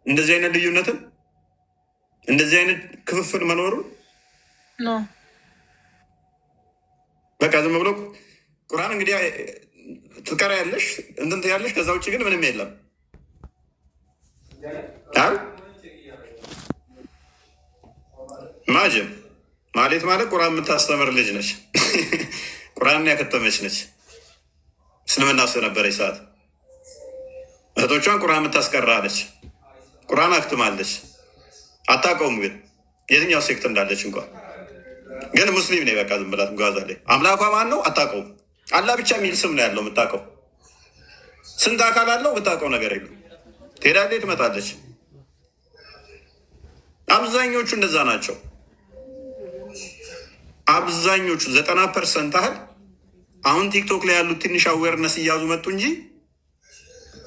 እንደዚህ አይነት ልዩነትን እንደዚህ አይነት ክፍፍል መኖሩ በቃ ዝም ብሎ ቁርአን እንግዲህ ትቀራ ያለሽ እንትን ያለሽ፣ ከዛ ውጭ ግን ምንም የለም። ማጅም ማለት ቁርአን የምታስተምር ልጅ ነች። ቁርአን ያከተመች ነች። እስልምና ስለነበረች ሰዓት እህቶቿን ቁርአን የምታስቀራ አለች። ቁርአን አክትማለች። አታውቀውም ግን የትኛው ሴክት እንዳለች እንኳን ግን ሙስሊም ነኝ በቃ ዝም ብላት ጓዛ ላይ አምላኳ ማን ነው አታውቀውም። አላህ ብቻ የሚል ስም ነው ያለው የምታውቀው። ስንት አካል አለው የምታውቀው ነገር የለም። ትሄዳለች፣ ትመጣለች። አብዛኞቹ እንደዛ ናቸው። አብዛኞቹ 90% ያህል አሁን ቲክቶክ ላይ ያሉት ትንሽ አዌርነስ እያዙ መጡ እንጂ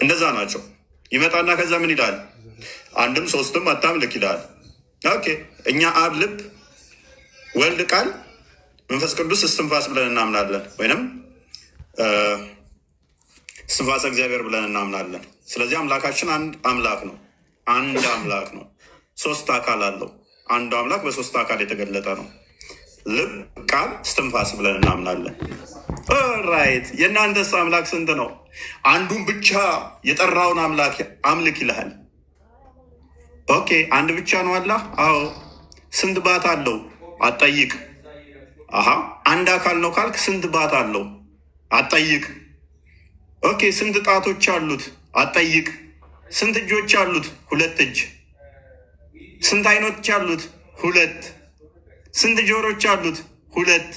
እንደዛ ናቸው። ይመጣና ከዛ ምን ይላል? አንድም ሶስትም አታምልክ ይላል። ኦኬ እኛ አብ ልብ፣ ወልድ ቃል፣ መንፈስ ቅዱስ እስትንፋስ ብለን እናምናለን፣ ወይንም እስትንፋሰ እግዚአብሔር ብለን እናምናለን። ስለዚህ አምላካችን አንድ አምላክ ነው። አንድ አምላክ ነው። 3 አካል አለው። አንዱ አምላክ በ3 አካል የተገለጠ ነው። ልብ፣ ቃል፣ እስትንፋስ ብለን እናምናለን። ራይት። የእናንተስ አምላክ ስንት ነው? አንዱን ብቻ የጠራውን አምላክ አምልክ ይልሃል። ኦኬ አንድ ብቻ ነው አላህ? አዎ። ስንት ባት አለው? አጠይቅ። አሀ አንድ አካል ነው ካልክ ስንት ባት አለው? አጠይቅ። ኦኬ ስንት ጣቶች አሉት? አጠይቅ። ስንት እጆች አሉት? 2 እጅ። ስንት አይኖች አሉት? 2። ስንት ጆሮች አሉት? 2።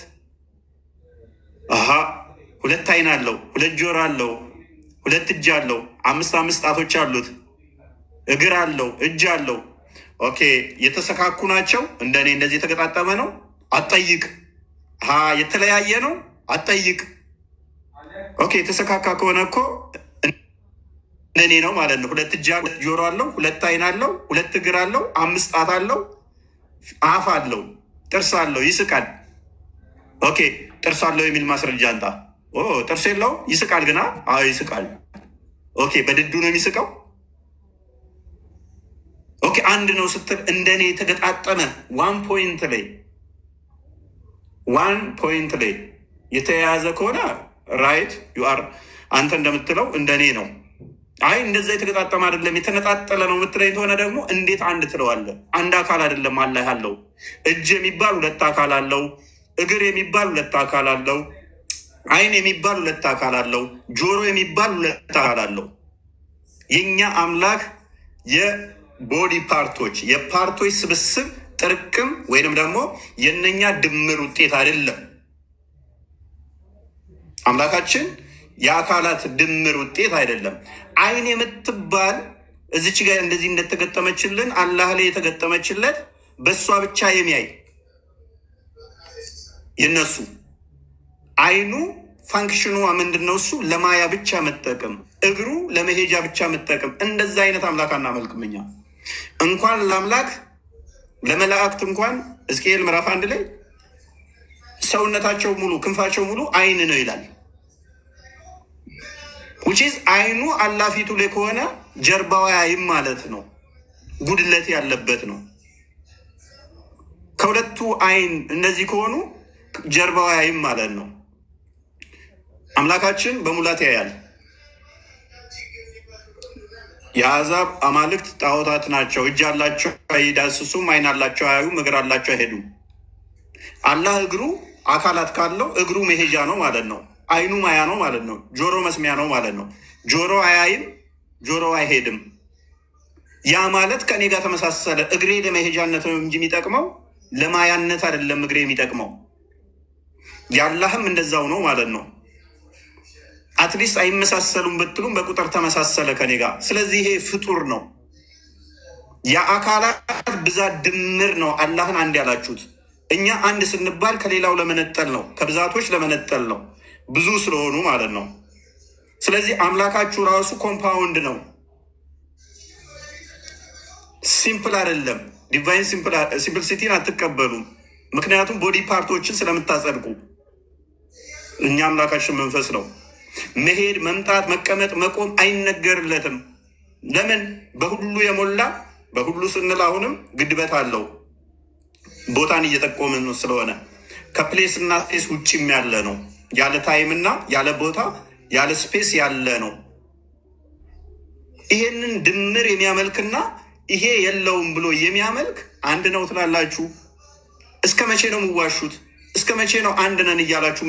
አሀ 2 አይን አለው፣ 2 ጆሮ አለው፣ 2 እጅ አለው፣ 5 ጣቶች አሉት፣ እግር አለው፣ እጅ አለው። ኦኬ የተሰካኩ ናቸው? እንደኔ እንደዚህ የተገጣጠመ ነው? አጠይቅ። የተለያየ ነው? አጠይቅ። ኦኬ የተሰካካ ከሆነ እኮ እንደኔ ነው ማለት ነው። 2 እጅ፣ 2 ጆሮ አለው፣ 2 አይን አለው፣ 2 እግር አለው፣ 5 ጣት አለው፣ አፍ አለው፣ ጥርስ አለው፣ ይስቃል። ኦኬ ጥርስ አለው የሚል ማስረጃ አንጣ። ጥርስ የለው ይስቃል ግና? አዎ ይስቃል። ኦኬ በድዱ ነው የሚስቀው? ኦኬ አንድ ነው ስትል እንደኔ የተገጣጠመ ዋን ፖይንት ላይ የተያያዘ ከሆነ ራይት ዩ አር አንተ እንደምትለው እንደኔ ነው። አይ እንደዛ የተገጣጠመ አይደለም የተነጣጠለ ነው የምትለኝ ከሆነ ደግሞ እንዴት አንድ ትለዋለህ? አንድ አካል አይደለም አላህ ያለው። እጅ የሚባል 2 አካል አለው። እግር የሚባል 2 አካል አለው። አይን የሚባል 2 አካል አለው። ጆሮ የሚባል 2 አካል አለው። የኛ አምላክ የቦዲ ፓርቶች የፓርቶች ስብስብ ጥርቅም ወይንም ደግሞ የነኛ ድምር ውጤት አይደለም። አምላካችን የአካላት ድምር ውጤት አይደለም። አይን የምትባል እዚች ጋር እንደዚህ እንደተገጠመችልን አላህ ላይ የተገጠመችለት በእሷ ብቻ የሚያይ የነሱ አይኑ ፋንክሽኑ ምንድን ነው? እሱ ለማያ ብቻ መጠቀም፣ እግሩ ለመሄጃ ብቻ መጠቀም። እንደዛ አይነት አምላክ አናመልክም እኛ። እንኳን ለአምላክ ለመላእክት እንኳን ሕዝቅኤል ምዕራፍ 1 ላይ ሰውነታቸው ሙሉ ክንፋቸው ሙሉ አይን ነው ይላል። ውጪዝ አይኑ አላፊቱ ላይ ከሆነ ጀርባው አያይም ማለት ነው። ጉድለት ያለበት ነው። ከሁለቱ አይን እነዚህ ከሆኑ ጀርባው አያይም ማለት ነው። አምላካችን በሙላት ያያል። የአሕዛብ አማልክት ጣዖታት ናቸው። እጅ አላቸው አይዳስሱም፣ አይን አላቸው አያዩም፣ እግር አላቸው አይሄዱም። አላህ እግሩ አካላት ካለው እግሩ መሄጃ ነው ማለት ነው። አይኑ ማያ ነው ማለት ነው። ጆሮ መስሚያ ነው ማለት ነው። ጆሮ አያይም፣ ጆሮ አይሄድም። ያ ማለት ከኔ ጋር ተመሳሰለ። እግሬ ለመሄጃነት ነው እንጂ የሚጠቅመው ለማያነት አይደለም። እግሬ የሚጠቅመው ያላህም እንደዛው ነው ማለት ነው። አትሊስት አይመሳሰሉም ብትሉም በቁጥር ተመሳሰለ ከኔ ጋር። ስለዚህ ይሄ ፍጡር ነው። የአካላት ብዛት ድምር ነው አላህን አንድ ያላችሁት። እኛ አንድ ስንባል ከሌላው ለመነጠል ነው፣ ከብዛቶች ለመነጠል ነው፣ ብዙ ስለሆኑ ማለት ነው። ስለዚህ አምላካችሁ ራሱ ኮምፓውንድ ነው፣ ሲምፕል አይደለም። ዲቫይን ሲምፕልሲቲን አትቀበሉም፣ ምክንያቱም ቦዲ ፓርቶችን ስለምታጸድቁ። እኛ አምላካችን መንፈስ ነው። መሄድ፣ መምጣት፣ መቀመጥ፣ መቆም አይነገርለትም። ለምን በሁሉ የሞላ በሁሉ ስንል አሁንም ግድበት አለው። ቦታን እየጠቆምን ስለሆነ ከፕሌስ እና ስፔስ ውጭም ያለ ነው። ያለ ታይም እና ያለ ቦታ ያለ ስፔስ ያለ ነው። ይሄንን ድምር የሚያመልክና ይሄ የለውም ብሎ የሚያመልክ አንድ ነው ትላላችሁ? እስከ መቼ ነው የምዋሹት? እስከ መቼ ነው አንድ ነን እያላችሁ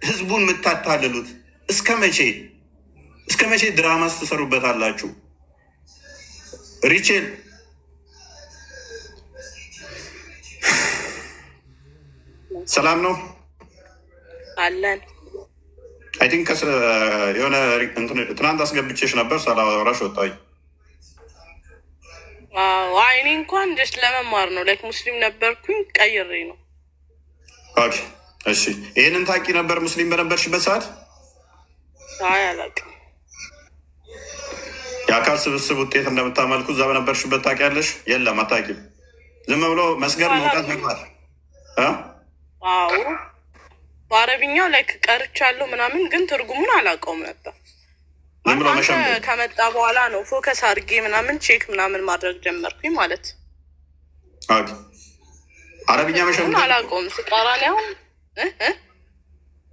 ህዝቡን የምታታልሉት? እስከ መቼ ድራማስ ትሰሩበታላችሁ? ሪቼል ሰላም ነው አለን። አይ ቲንክ የሆነ ትናንት አስገብቼሽ ነበር ሳላወራሽ ወጣሁኝ። እኔ እንኳን ጀስት ለመማር ነው። ላይክ ሙስሊም ነበርኩኝ ቀይሬ ነው። ኦኬ እሺ። ይህንን ታውቂ ነበር ሙስሊም በነበርሽበት ሰዓት? አይ አላውቅም። የአካል ስብስብ ውጤት እንደምታመልኩ እዛ በነበርሽበት ታውቂያለሽ? የለም አታውቂም። ዝም ብሎ መስገድ መውጣት መግባት። አዎ በአረብኛው ላይክ ቀርቻለሁ ምናምን፣ ግን ትርጉሙን አላውቀውም ነበር። ከመጣ በኋላ ነው ፎከስ አድርጌ ምናምን ቼክ ምናምን ማድረግ ጀመርኩኝ ማለት። አረብኛ መሸምደድ አላውቀውም። ስቃራን ያው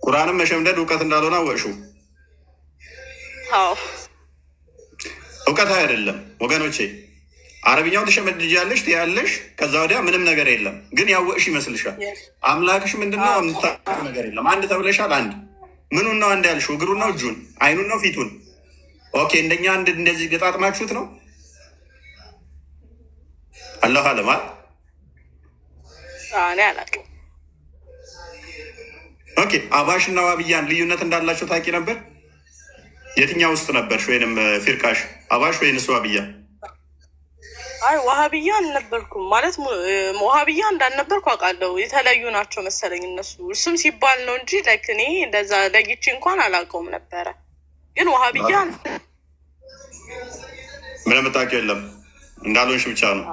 ቁርአንም መሸምደድ እውቀት እንዳልሆነ አወቅሽው? አዎ እውቀት አይደለም ወገኖቼ። አረብኛውን ትሸመድጃለሽ ትያለሽ፣ ከዛ ወዲያ ምንም ነገር የለም። ግን ያወቅሽ ይመስልሻል። አምላክሽ ምንድነው? የምታውቂው ነገር የለም። አንድ ተብለሻል። አንድ ምኑን ነው አንድ ያልሽው? እግሩን ነው? እጁን? አይኑን ነው? ፊቱን? ኦኬ እንደኛ አንድ እንደዚህ ገጣጥማችሁት ነው? አላህ አለማል እኔ አላውቅም። ኦኬ አባሽና ዋብያን ልዩነት እንዳላቸው ታውቂ ነበር? የትኛው ውስጥ ነበርሽ? ወይንም ፊርቃሽ አባሽ ወይንስ ዋብያ? አይ ዋሃብያ አልነበርኩም። ማለት ዋሃብያ እንዳልነበርኩ አውቃለሁ። የተለያዩ ናቸው መሰለኝ እነሱ። እሱም ሲባል ነው እንጂ ላይክ እኔ እንደዛ ለይቼ እንኳን አላውቀውም ነበረ። ግን ዋሃብያ ምንም የምታውቂው የለም እንዳልሆንሽ ብቻ ነው።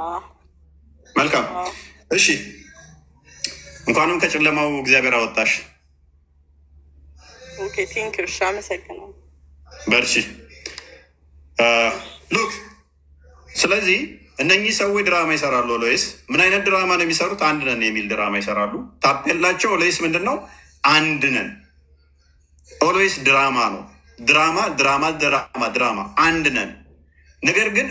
መልካም እሺ። እንኳንም ከጨለማው እግዚአብሔር አወጣሽ። ኦኬ ቴንክ ዩ። አመሰግናለሁ። በርቺ ሉክ። ስለዚህ እነኚህ ሰዎች ድራማ ይሰራሉ። ኦልዌይስ ምን አይነት ድራማ ነው የሚሰሩት? አንድ ነን የሚል ድራማ ይሰራሉ። ታፔላቸው ኦልዌይስ ምንድን ነው? አንድ ነን። ኦልዌይስ ድራማ ነው። ድራማ ድራማ ድራማ ድራማ፣ አንድ ነን። ነገር ግን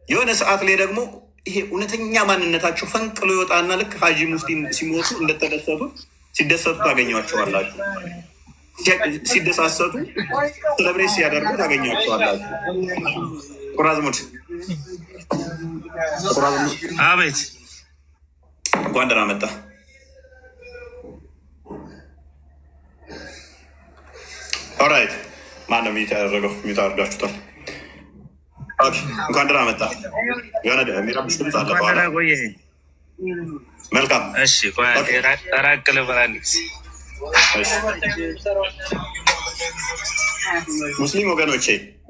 የሆነ ሰዓት ላይ ደግሞ ይሄ እውነተኛ ማንነታቸው ፈንቅሎ ይወጣና ልክ ሀጂ ሙፍቲ ሲሞቱ እንደተደሰቱት ሲደሰቱ ታገኟቸዋላችሁ። ሲደሳሰቱ ስለብሬት ሲያደርጉ ታገኟቸዋላችሁ። ቁራዝሙድ አቤት፣ እንኳን ደህና መጣ። ኦራይት፣ ማነው ሚዩት ያደረገው? ሚዩት አድርጋችሁታል። እንኳን ደህና መጣ። የሆነ የሚረብሽ ድምፅ አለ። መልካም እሺ፣ ራቅ ልበል አንድ ጊዜ። ሙስሊም ወገኖቼ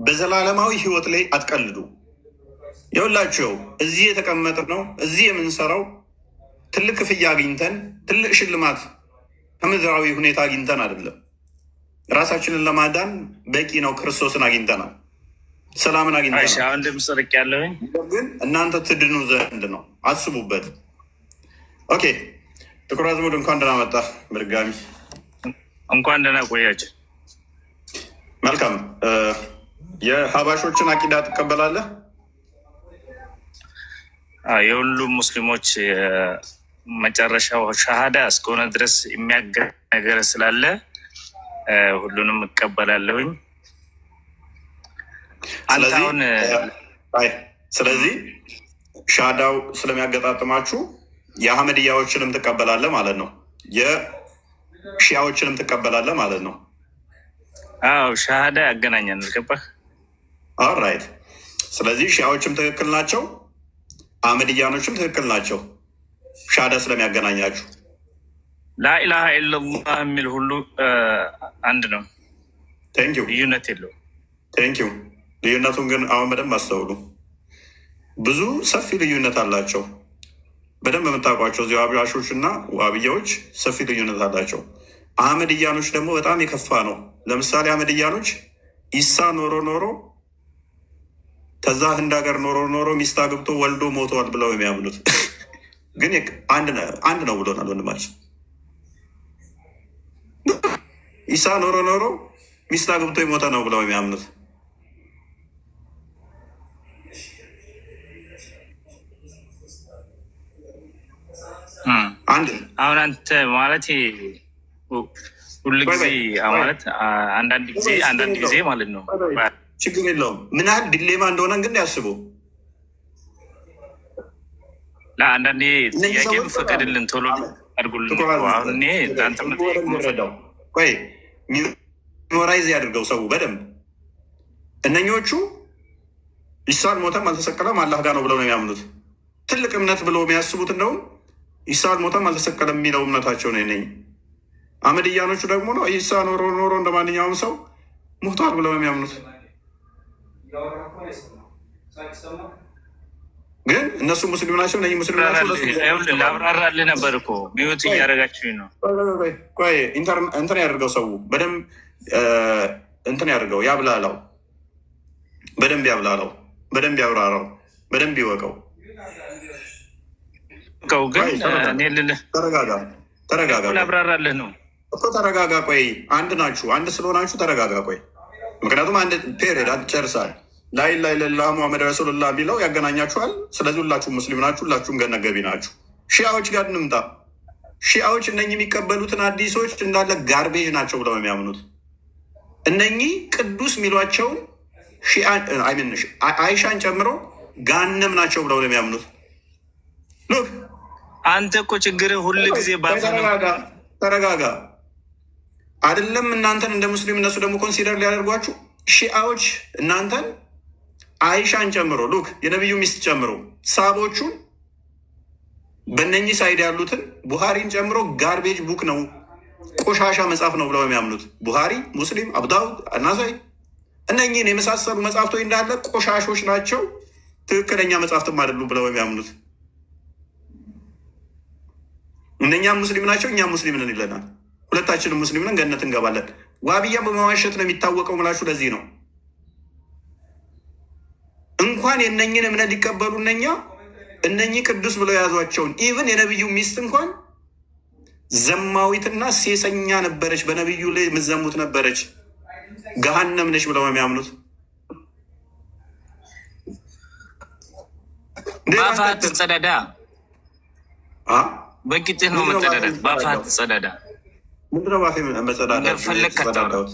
በዘላለማዊ ህይወት ላይ አትቀልዱ። የሁላችሁ እዚህ የተቀመጠ ነው። እዚህ የምንሰራው ትልቅ ክፍያ አግኝተን ትልቅ ሽልማት ከምድራዊ ሁኔታ አግኝተን አይደለም። ራሳችንን ለማዳን በቂ ነው። ክርስቶስን አግኝተናል። ሰላምን አግኝተናል። አሁን ድምፅ ርቅ ያለሁኝ ግን እናንተ ትድኑ ዘንድ ነው። አስቡበት። ኦኬ ጥቁር አዝሙድ እንኳን ደህና መጣ። በድጋሚ እንኳን ደህና ቆያችሁ። መልካም። የሀባሾችን አቂዳ ትቀበላለህ? የሁሉም ሙስሊሞች መጨረሻው ሻሃዳ እስከሆነ ድረስ የሚያገር ነገር ስላለ ሁሉንም እቀበላለሁኝ። ስለዚህ ሻሃዳው ስለሚያገጣጥማችሁ የአህመድያዎችንም ትቀበላለህ ማለት ነው። የሺያዎችንም ትቀበላለህ ማለት ነው። አዎ ሻሃዳ ያገናኛል። ገባህ? ኦልራይት። ስለዚህ ሺያዎችም ትክክል ናቸው፣ አህመድያኖችም ትክክል ናቸው። ሻሃዳ ስለሚያገናኛችሁ ላኢላሃ ኢለላህ የሚል ሁሉ አንድ ነው። ቴንኪው። ልዩነት የለው። ቴንኪው። ልዩነቱን ግን አሁን በደንብ አስተውሉ። ብዙ ሰፊ ልዩነት አላቸው። በደንብ የምታውቋቸው እዚህ አብያሾች እና ዋብያዎች ሰፊ ልዩነት አላቸው። አህመድያኖች ደግሞ በጣም የከፋ ነው። ለምሳሌ አህመድያኖች ኢሳ ኖሮ ከዛ ህንድ ሀገር ኖሮ ሚስት አግብቶ ወልዶ ሞተዋል ብለው የሚያምኑት ግን አንድ ነው ብሎናል ወንድማችን። ኢሳ ኖሮ ሚስት አግብቶ የሞተ ነው ብለው የሚያምኑት አንድ። አሁን አንተ ማለት ሁሉ ጊዜ ማለት አንዳንድ ጊዜ ማለት ነው። ችግር የለውም። ምን ያህል ዲሌማ እንደሆነ ግን ያስቡ። ለአንዳንዴ ጥያቄም ፈቀድልን ቶሎ አድርጉልን። አሁን እኔ ረዳው ወይ ሚሞራይዝ ያድርገው ሰው በደንብ። እነኞቹ ኢሳ አልሞተም አልተሰቀለም አላህ ጋር ነው ብለው ነው የሚያምኑት። ትልቅ እምነት ብለው የሚያስቡት እንደውም ኢሳ አልሞተም አልተሰቀለም የሚለው እምነታቸው ነው። ነኝ አመድያኖቹ ደግሞ ነው ኢሳ ኖሮ እንደ ማንኛውም ሰው ሞቷል ብለው ነው የሚያምኑት። ግን እነሱ ሙስሊም ናቸው። እነ ሙስሊም ናቸው። ላብራራልህ ነበር እኮ ሚዩት እያደረጋችሁኝ ነው። ቆይ እንትን ያደርገው ሰው በደንብ እንትን ያደርገው፣ ያብላላው፣ በደንብ ያብላላው፣ በደንብ ያብራራው፣ በደንብ ይወቀው። ግን ተረጋጋ፣ ላብራራልህ ነው እኮ ተረጋጋ። ቆይ አንድ ናችሁ፣ አንድ ስለሆናችሁ ተረጋጋ። ቆይ ምክንያቱም አንድ ፔሪድ ጨርሳል። ላኢላሀ ኢለላህ ሙሐመድ ረሱሉላህ የሚለው ያገናኛችኋል። ስለዚህ ሁላችሁም ሙስሊም ናችሁ፣ ሁላችሁም ገነት ገቢ ናችሁ። ሺአዎች ጋር እንምጣ። ሺአዎች እነኚህ የሚቀበሉትን አዲሶች እንዳለ ጋርቤጅ ናቸው ብለው የሚያምኑት እነኚህ ቅዱስ የሚሏቸውን አይሻን ጨምሮ ጋነም ናቸው ብለው ነው የሚያምኑት። ሉክ አንተ እኮ ችግርህ ሁሉ ጊዜ ተረጋጋ። አይደለም እናንተን እንደ ሙስሊም እነሱ ደግሞ ኮንሲደር ሊያደርጓችሁ ሺአዎች እናንተን አይሻን ጨምሮ ሉክ የነቢዩ ሚስት ጨምሮ ሳቦቹን በእነኚህ ሳይድ ያሉትን ቡሃሪን ጨምሮ ጋርቤጅ ቡክ ነው፣ ቆሻሻ መጽሐፍ ነው ብለው የሚያምኑት ቡሃሪ፣ ሙስሊም፣ አቡዳውድ፣ አናሳይ እነኚህን የመሳሰሉ መጽሐፍቶች እንዳለ ቆሻሾች ናቸው፣ ትክክለኛ መጽሐፍትም አይደሉም ብለው የሚያምኑት። እነኛም ሙስሊም ናቸው፣ እኛም ሙስሊም ነን ይለናል። ሁለታችንም ሙስሊም ነን፣ ገነት እንገባለን። ዋብያ በመዋሸት ነው የሚታወቀው ምላችሁ። ለዚህ ነው እንኳን የነኝን እምነት ሊቀበሉ እነኚህ ቅዱስ ብለው የያዟቸውን ኢቭን የነቢዩ ሚስት እንኳን ዘማዊትና ሴሰኛ ነበረች፣ በነቢዩ ላይ የምትዘሙት ነበረች፣ ገሃነም ነች ብለው ነው የሚያምኑት። በአፋት ትጸዳዳ፣ በቂጥህ ነው መጸዳዳት። በአፋት ትጸዳዳ። ምንድነው ባፌ መጸዳዳት?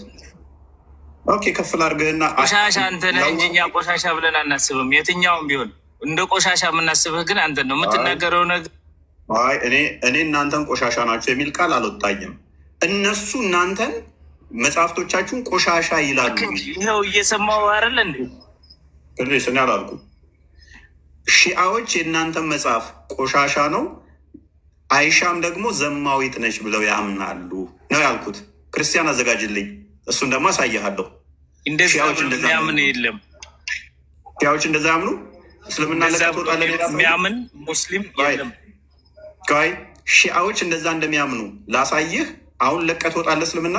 ኦኬ ከፍል አድርገህና ቆሻሻ አንተ ነህ እንጂ እኛ ቆሻሻ ብለን አናስብም። የትኛውም ቢሆን እንደ ቆሻሻ የምናስብህ ግን አንተ ነው የምትናገረው ነገር። እኔ እናንተን ቆሻሻ ናቸው የሚል ቃል አልወጣኝም። እነሱ እናንተን መጽሐፍቶቻችሁን ቆሻሻ ይላሉ። ይኸው እየሰማሁ አይደለ እንዴ? ስኔ አላልኩም። ሺአዎች የእናንተን መጽሐፍ ቆሻሻ ነው፣ አይሻም ደግሞ ዘማዊት ነች ብለው ያምናሉ ነው ያልኩት። ክርስቲያን አዘጋጅልኝ፣ እሱን ደግሞ አሳይሃለሁ። እንደዚያምን የለም። ሺአዎች እንደዛ ያምኑ። እስልምና የሚያምን ሙስሊም የለም። ሺአዎች እንደዛ እንደሚያምኑ ላሳይህ። አሁን ለቀህ ትወጣለህ እስልምና፣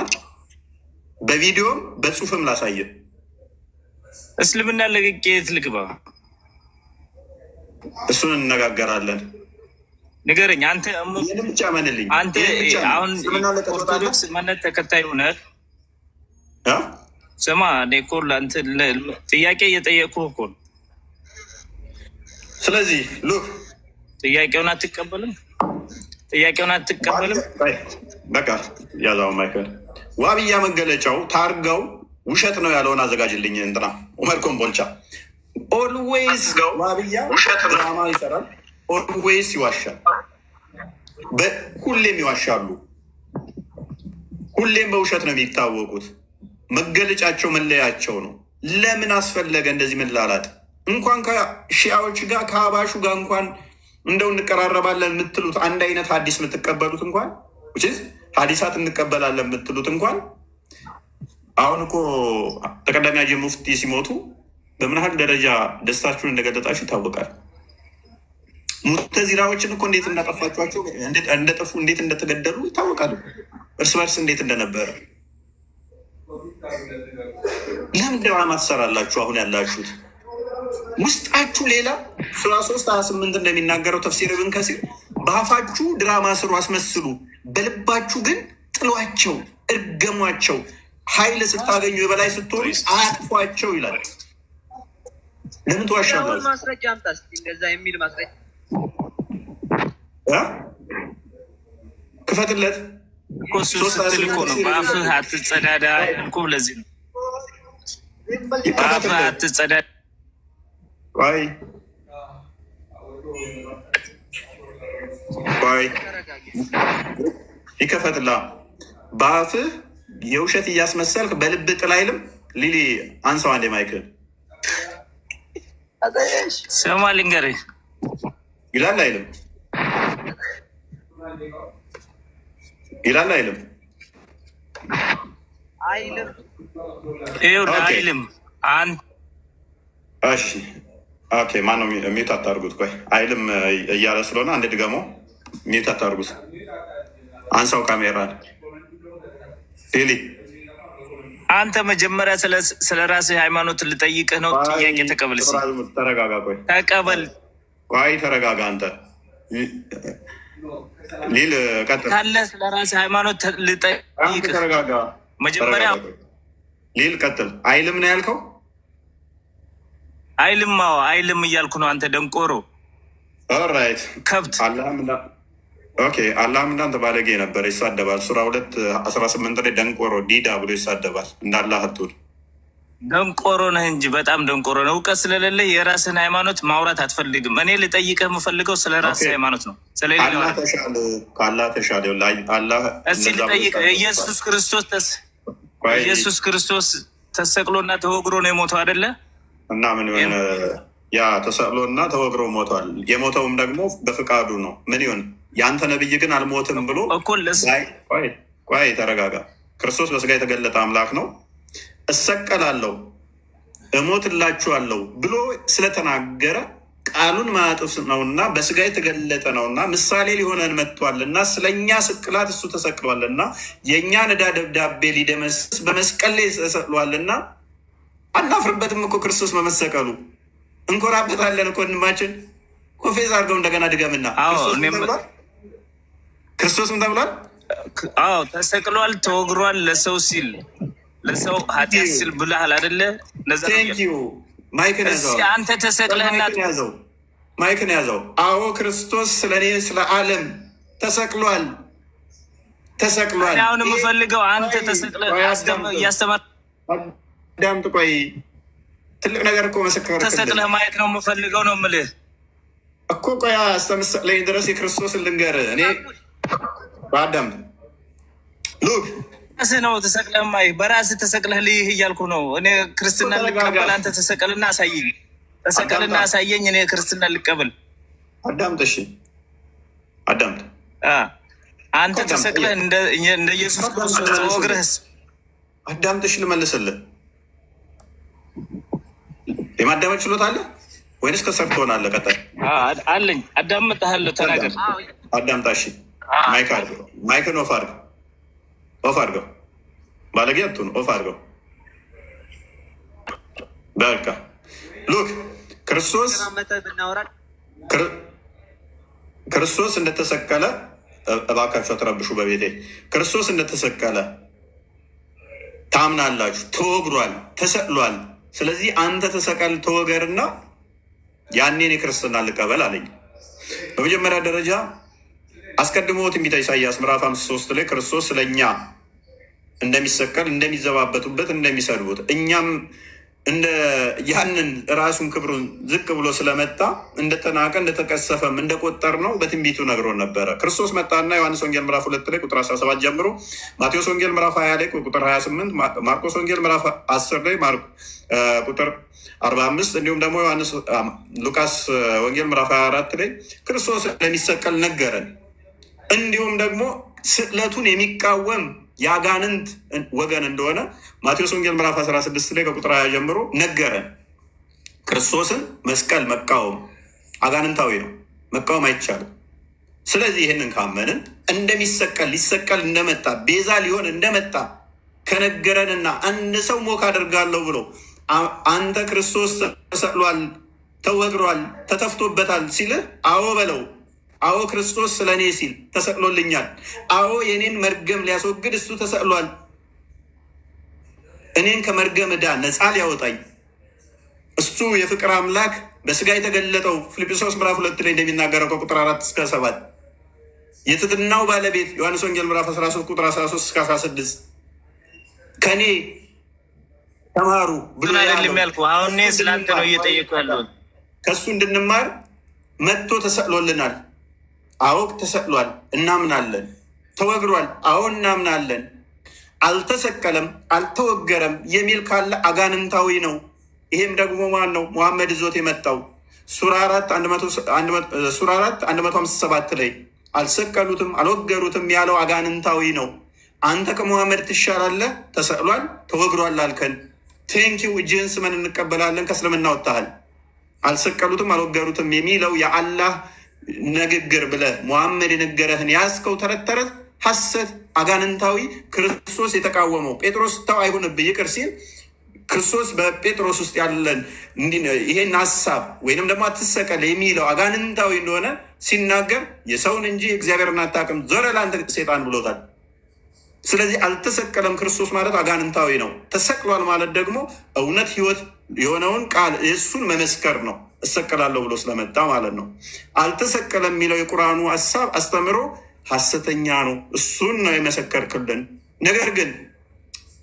በቪዲዮም በጽሁፍም ላሳይህ። እስልምና ለቅቄ የት ልግባ? እሱን እንነጋገራለን። ንገረኝ አንተ ብቻ መንልኝ። አንተ አሁን ኦርቶዶክስ እምነት ተከታይ ሆነህ ስማ፣ እኔ እኮ ጥያቄ እየጠየቅኩህ እኮ ነው። ስለዚህ ሉክ ጥያቄውን አትቀበልም? በቃ ያዛው ማይከል ዋብያ መገለጫው ታርጋው ውሸት ነው ያለውን አዘጋጅልኝ። እንትና ኡመር ኮምቦልቻ ኦልዌይስ ዋብያ ድራማ ይሰራል። ኦልዌይስ ይዋሻል። ሁሌም ይዋሻሉ። ሁሌም በውሸት ነው የሚታወቁት። መገለጫቸው መለያቸው ነው። ለምን አስፈለገ እንደዚህ መላላት? እንኳን ከሺአዎች ጋር ከአባሹ ጋር እንኳን እንደው እንቀራረባለን የምትሉት አንድ አይነት ሀዲስ የምትቀበሉት እንኳን ሀዲሳት እንቀበላለን የምትሉት እንኳን አሁን እኮ ተቀዳሚ ሀጂ ሙፍቲ ሲሞቱ በምን ያህል ደረጃ ደስታችሁን እንደገለጣችሁ ይታወቃል። ሙተዚላዎችን እኮ እንዴት እንዳጠፋችኋቸው እንደጠፉ እንዴት እንደተገደሉ ይታወቃሉ። እርስ በርስ እንዴት እንደነበረ። ለምን ድራማ ትሰራላችሁ? አሁን ያላችሁት ውስጣችሁ ሌላ። ሱራ 3:28 እንደሚናገረው ተፍሲር ኢብን ከሲር በአፋችሁ ድራማ ስሩ አስመስሉ፣ በልባችሁ ግን ጥሏቸው፣ እርገሟቸው፣ ኃይል ስታገኙ የበላይ ስትሆኑ አጥፏቸው ይላል። ለምን ተዋሻላችሁ? ማስረጃ አምጣ እስኪ እንደዛ የሚል ማስረጃ ክፈትለት። ስትል እኮ ነው በአፍህ አትጸዳዳ እኮ። ለዚህ ነው በአፍህ አትጸዳዳ። ቆይ ይከፈትላ። በአፍህ የውሸት እያስመሰልክ በልብ ጥል አይልም። ሊሊ አንሰው አንዴ ማይክል ስማ ልንገርህ ይላል አይልም? ይላል አይልም? አይልም። ይኸውልህ አይልም። እሺ ኦኬ። ማነው ሚዩት አታርጉት? ቆይ አይልም እያለ ስለሆነ አንድ ድገሞ ሚዩት አታርጉት። አንሳው ካሜራ ሊሊ። አንተ መጀመሪያ ስለ ራስህ ሃይማኖት ልጠይቅህ ነው። ጥያቄ ተቀበል። ተረጋጋ። ቆይ ተቀበል። ቆይ ተረጋጋ። አንተ ሊል ቀጥል ካለ ስለ ራስህ ሃይማኖት ልጠይቅህ። ተረጋጋ መጀመሪያ ሊል ቀጥል። አይልም ነው ያልከው? አይልም። አዎ አይልም እያልኩ ነው። አንተ ደንቆሮ ኦራይት ከብት። ኦኬ አላህም እንዳንተ ባለጌ ነበር፣ ይሳደባል። ሱራ 2:18 ላይ ደንቆሮ ዲዳ ብሎ ይሳደባል። እንዳላህ አትሁን። ደንቆሮ ነህ እንጂ በጣም ደንቆሮ ነህ። እውቀት ስለሌለ የራስህን ሃይማኖት ማውራት አትፈልግም። እኔ ልጠይቅህ የምፈልገው ስለ ራስህ ሃይማኖት ነው። ከአላህ ተሻለ። እስኪ ልጠይቅህ። ኢየሱስ ክርስቶስ ተሰቅሎና ተወግሮ ነው የሞተው አይደለ? እና ምን ይሆን? ያ ተሰቅሎና ተወግሮ ሞቷል። የሞተውም ደግሞ በፍቃዱ ነው። ምን ይሆን? የአንተ ነብይ ግን አልሞትም ብሎ ቆይ ተረጋጋ። ክርስቶስ በስጋ የተገለጠ አምላክ ነው። እሰቀላለሁ እሞትላችኋለሁ ብሎ ስለተናገረ ቃሉን ማያጥፍ ነውና በስጋ የተገለጠ ነውና ምሳሌ ሊሆነን መጥቷልና ስለኛ ስቅላት እሱ ተሰቅሏልና የእኛን ዕዳ ደብዳቤ ሊደመስስ በመስቀል ላይ ተሰቅሏልና አናፍርበትም እኮ ክርስቶስ በመሰቀሉ እንኮራበታለን እኮ። ወንድማችን ኮፌዝ አድርገው እንደገና ድገምና ክርስቶስ ምን ተብሏል? አዎ ተሰቅሏል፣ ተወግሯል። ለሰው ሲል ለሰው ኃጢአት ሲል ብለሃል አይደለ? ማይክን ያዘው። አንተ ተሰቅለህና ማይክን ያዘው። አዎ ክርስቶስ ስለ እኔ ስለ ዓለም ተሰቅሏል። አሁን የምፈልገው አንተ ተሰቅለህ እያስተማር ዳምጥ። ቆይ ትልቅ ነገር እኮ መሰከረ። ተሰቅለህ ማየት ነው የምፈልገው ነው የምልህ እኮ። ቆይ እስከምትሰቅለኝ ድረስ የክርስቶስን ልንገርህ እኔ በአዳም ሉክ ራስህ ነው ተሰቅለህ ማይ በራስህ ተሰቅለህ ልይህ እያልኩ ነው እኔ ክርስትና ልቀበል። አንተ ተሰቀልና አሳየኝ፣ ተሰቀልና አሳየኝ፣ እኔ ክርስትና ልቀበል። አዳምጥ፣ እሺ አዳምጥ። አንተ ተሰቅለህ እንደ ኢየሱስ ክርስቶስ ተወግረህስ አዳምጥ። እሺ ልመልስልህ። የማዳመጥ ችሎታ አለ ወይንስ ከሰር ትሆናለህ? ቀጣይ አለኝ። አዳምጥሃለሁ፣ ተናገር። አዳምጣ። እሺ ማይክን ኦፍ አድርገው። ባለጌ አትሁን። ኦፍ አድርገው። በቃ ሉክ ክርስቶስ እንደተሰቀለ እባካችሁ አትረብሹ በቤቴ። ክርስቶስ እንደተሰቀለ ታምናላችሁ። ተወግሯል፣ ተሰቅሏል። ስለዚህ አንተ ተሰቀል ተወገርና ያኔን የክርስትና ልቀበል አለኝ። በመጀመሪያ ደረጃ አስቀድሞ ትንቢተ ኢሳይያስ ምዕራፍ 53 ላይ ክርስቶስ ስለእኛ እንደሚሰቀል፣ እንደሚዘባበቱበት፣ እንደሚሰድቡት እኛም ያንን ራሱን ክብሩን ዝቅ ብሎ ስለመጣ እንደተናቀ እንደተቀሰፈም እንደቆጠር ነው በትንቢቱ ነግሮን ነበረ። ክርስቶስ መጣና ዮሐንስ ወንጌል ምዕራፍ 2 ላይ ቁጥር 17 ጀምሮ፣ ማቴዎስ ወንጌል ምዕራፍ 20 ላይ ቁጥር 28፣ ማርቆስ ወንጌል ምዕራፍ 10 ላይ ቁጥር 45 እንዲሁም ደግሞ ሉቃስ ወንጌል ምዕራፍ 24 ላይ ክርስቶስ እንደሚሰቀል ነገረን። እንዲሁም ደግሞ ስቅለቱን የሚቃወም የአጋንንት ወገን እንደሆነ ማቴዎስ ወንጌል ምዕራፍ 16 ላይ ከቁጥር 20 ጀምሮ ነገረን። ክርስቶስን መስቀል መቃወም አጋንንታዊ ነው፣ መቃወም አይቻልም። ስለዚህ ይህንን ካመንን እንደሚሰቀል ሊሰቀል እንደመጣ ቤዛ ሊሆን እንደመጣ ከነገረንና አንድ ሰው ሞክ አደርጋለሁ ብሎ አንተ ክርስቶስ ተሰቅሏል ተወግሯል፣ ተተፍቶበታል ሲልህ አዎ በለው። አዎ ክርስቶስ ስለ እኔ ሲል ተሰቅሎልኛል። አዎ የኔን መርገም ሊያስወግድ እሱ ተሰቅሏል። እኔን ከመርገም ዕዳ ነፃ ሊያወጣኝ እሱ የፍቅር አምላክ በስጋ የተገለጠው ፊልጵስዩስ ምዕራፍ 2 ላይ እንደሚናገረው ከቁጥር 4 እስከ 7 የትሕትናው ባለቤት ዮሐንስ ወንጌል ምዕራፍ 13 ቁጥር 13 እስከ 16 ከኔ ተማሩ ብሎ ያልኩህ አሁን እኔ ስላንተ ነው እየጠየቁ ያለሁት። ከእሱ እንድንማር መጥቶ ተሰቅሎልናል። አዎ ተሰቅሏል፣ እናምናለን። ተወግሯል፣ አዎ እናምናለን። አልተሰቀለም፣ አልተወገረም የሚል ካለ አጋንንታዊ ነው። ይሄም ደግሞ ማን ነው? ሙሐመድ ይዞት የመጣው ሱራ 4 157 ላይ አልሰቀሉትም፣ አልወገሩትም ያለው አጋንንታዊ ነው። አንተ ከሙሐመድ ትሻላለህ። ተሰቅሏል፣ ተወግሯል አልከን። ቴንኪው እጅህን ስመን እንቀበላለን። ከእስልምና ወጥተሃል። አልሰቀሉትም፣ አልወገሩትም የሚለው የአላህ ንግግር ብለህ ሙሐመድ የነገረህን ያዝከው ተረት ተረት ሐሰት አጋንንታዊ ክርስቶስ የተቃወመው ጴጥሮስ ተው አይሁንብህ ይቅር ሲል ክርስቶስ በጴጥሮስ ውስጥ ያለን ይሄን ሀሳብ ወይንም ደግሞ አትሰቀል የሚለው አጋንንታዊ እንደሆነ ሲናገር የሰውን እንጂ እግዚአብሔርን አታውቅም ዞረ ለአንተ ሴጣን ብሎታል። ስለዚህ አልተሰቀለም ክርስቶስ ማለት አጋንንታዊ ነው። ተሰቅሏል ማለት ደግሞ እውነት ህይወት የሆነውን ቃል የእሱን መመስከር ነው። እሰቀላለሁ ብሎ ስለመጣ ማለት ነው። አልተሰቀለም የሚለው የቁርአኑ ሀሳብ አስተምሮ ሐሰተኛ ነው። እሱን ነው የመሰከርክልን። ነገር ግን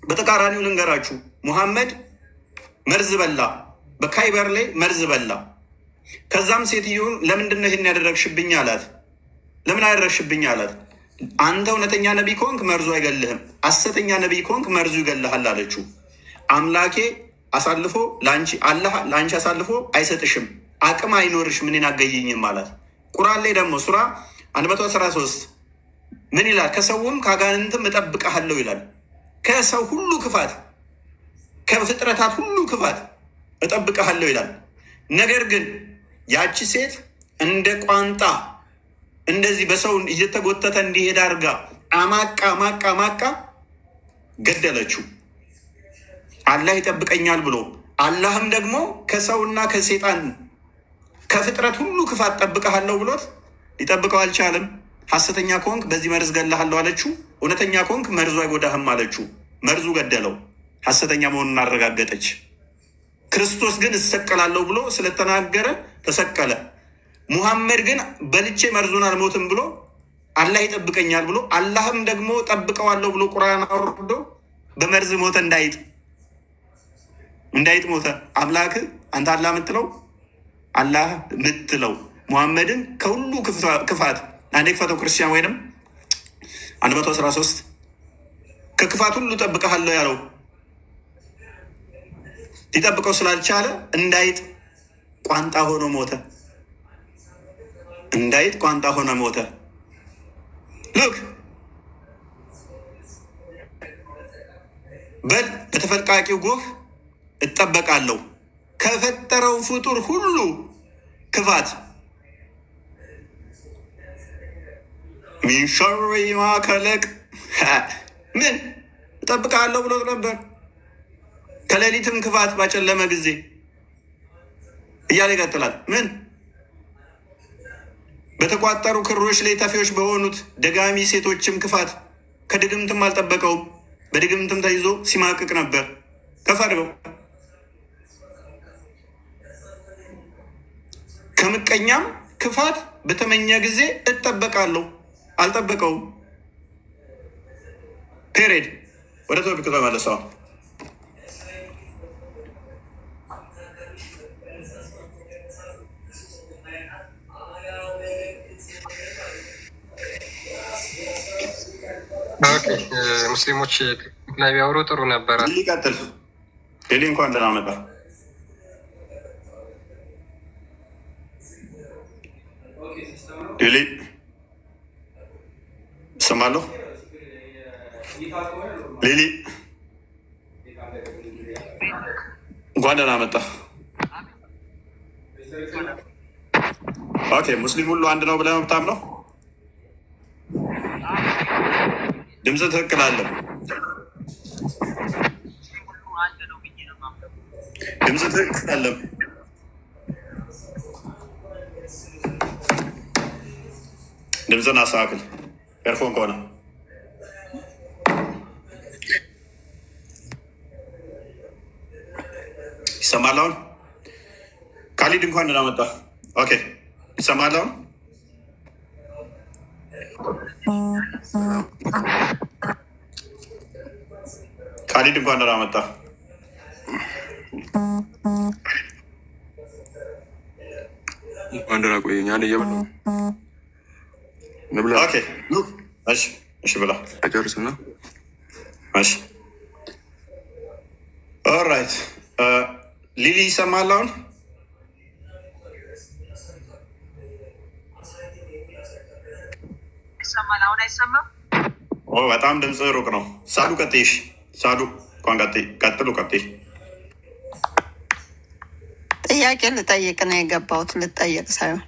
በተቃራኒው ልንገራችሁ፣ ሙሐመድ መርዝ በላ፣ በካይበር ላይ መርዝ በላ። ከዛም ሴትዮውን ለምንድን ነው ይህን ያደረግሽብኝ አላት። ለምን ያደረግሽብኝ አላት። አንተ እውነተኛ ነቢይ ከሆንክ መርዙ አይገልህም፣ ሐሰተኛ ነቢይ ከሆንክ መርዙ ይገልሃል አለችው። አምላኬ አሳልፎ አላህ ለአንቺ አሳልፎ አይሰጥሽም፣ አቅም አይኖርሽም፣ እኔን አገይኝም አላት። ቁርአን ላይ ደግሞ ሱራ 113 ምን ይላል? ከሰውም ከአጋንንትም እጠብቅሃለሁ ይላል። ከሰው ሁሉ ክፋት፣ ከፍጥረታት ሁሉ ክፋት እጠብቅሃለሁ ይላል። ነገር ግን ያቺ ሴት እንደ ቋንጣ እንደዚህ በሰው እየተጎተተ እንዲሄድ አድርጋ አማቃ ገደለችው። አላህ ይጠብቀኛል ብሎ አላህም ደግሞ ከሰውና ከሴጣን ከፍጥረት ሁሉ ክፋት ጠብቀሃለሁ ብሎት ሊጠብቀው አልቻለም። ሐሰተኛ ከሆንክ በዚህ መርዝ ገላሃለሁ አለችው። እውነተኛ ከሆንክ መርዙ አይጎዳህም አለችው። መርዙ ገደለው። ሐሰተኛ መሆኑን አረጋገጠች። ክርስቶስ ግን እሰቀላለሁ ብሎ ስለተናገረ ተሰቀለ። ሙሐመድ ግን በልቼ መርዙን አልሞትም ብሎ አላህ ይጠብቀኛል ብሎ አላህም ደግሞ ጠብቀዋለሁ ብሎ ቁርአን አውርዶ በመርዝ ሞተ። እንዳይጥ ሞተ። አምላክ አንተ አላህ ምትለው ሙሐመድን ከሁሉ ክፋት አንዴ ክፋተው ክርስቲያን ወይንም 113 ከክፋት ሁሉ ጠብቀሃለሁ ያለው ሊጠብቀው ስላልቻለ እንዳይጥ ቋንጣ ሆኖ ሞተ። እንዳይጥ ቋንጣ ሆነ ሞተ። ሉክ በል በተፈልቃቂው ጎህ እጠበቃለሁ ከፈጠረው ፍጡር ሁሉ ክፋት ሚን ሸሪ ማ ከለቅ ምን እጠብቃለሁ ብሎ ነበር። ከሌሊትም ክፋት ባጨለመ ጊዜ እያለ ይቀጥላል። ምን በተቋጠሩ ክሮች ላይ ተፊዎች በሆኑት ደጋሚ ሴቶችም ክፋት ከድግምትም አልጠበቀውም። በድግምትም ተይዞ ሲማቅቅ ነበር። ከፈርገው ከምቀኛም ክፋት በተመኘ ጊዜ እጠበቃለሁ፣ አልጠበቀውም። ፔሬድ ወደ ቶፒክ ተመለሰው። ሙስሊሞች ላይ ቢያወሩ ጥሩ ነበረ። ይቀጥል። ሌሊ እንኳን ደህና መጣ። ሌሊ እሰማለሁ። ሌሊ እንኳን ደህና መጣ። ኦኬ፣ ሙስሊም ሁሉ አንድ ነው ብለህ መብታም ነው። ድምፅ ትክክል አለ። ድምፅ ትክክል አለ። ድምፅን አስተካክል። ኤርፎን ከሆነ ይሰማል። አሁን ካሊድ እንኳን ደህና መጣ። ኦኬ ይሰማል። አሁን ካሊድ እንኳን ደህና መጣ። አንደና ቆየኝ አንድ እየበላሁ ንብላ። ኦኬ እሺ፣ እሺ ብላ አጨርስና እሺ። ኦልራይት ሊሊ ይሰማል አሁን? ይሰማል። አሁን አይሰማም? በጣም ድምፅ ሩቅ ነው። ሳዱ ቀጥይ። ሳዱ እንኳን ቀጥሉ። ቀጥይ። ጥያቄ ልጠይቅ ነው የገባሁት፣ ልጠየቅ ሳይሆን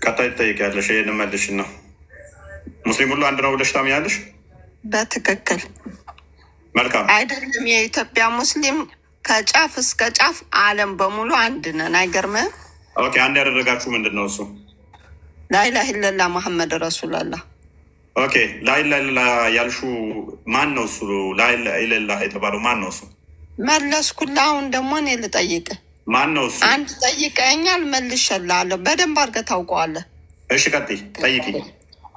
ቀጣይ ትጠይቂያለሽ። ይሄን መልሽ ነው። ሙስሊም ሁሉ አንድ ነው ብለሽ ታምኛለሽ? በትክክል መልካም አይደለም። የኢትዮጵያ ሙስሊም ከጫፍ እስከ ጫፍ ዓለም በሙሉ አንድ ነን። አይገርምም? ኦኬ አንድ ያደረጋችሁ ምንድን ነው እሱ? ላኢላሀ ኢለላህ መሐመድ ረሱሉላህ። ኦኬ ላኢላሀ ኢለላህ ያልሹ ማን ነው እሱ? ላኢላሀ ኢለላህ የተባለው ማን ነው እሱ? መለስኩልህ። አሁን ደግሞ እኔ ልጠይቅ። ማን ነው እሱ? አንድ ጠይቀኛል፣ መልሼልሃለሁ። በደንብ አድርገህ ታውቀዋለህ። እሺ ቀጥይ፣ ጠይቂ።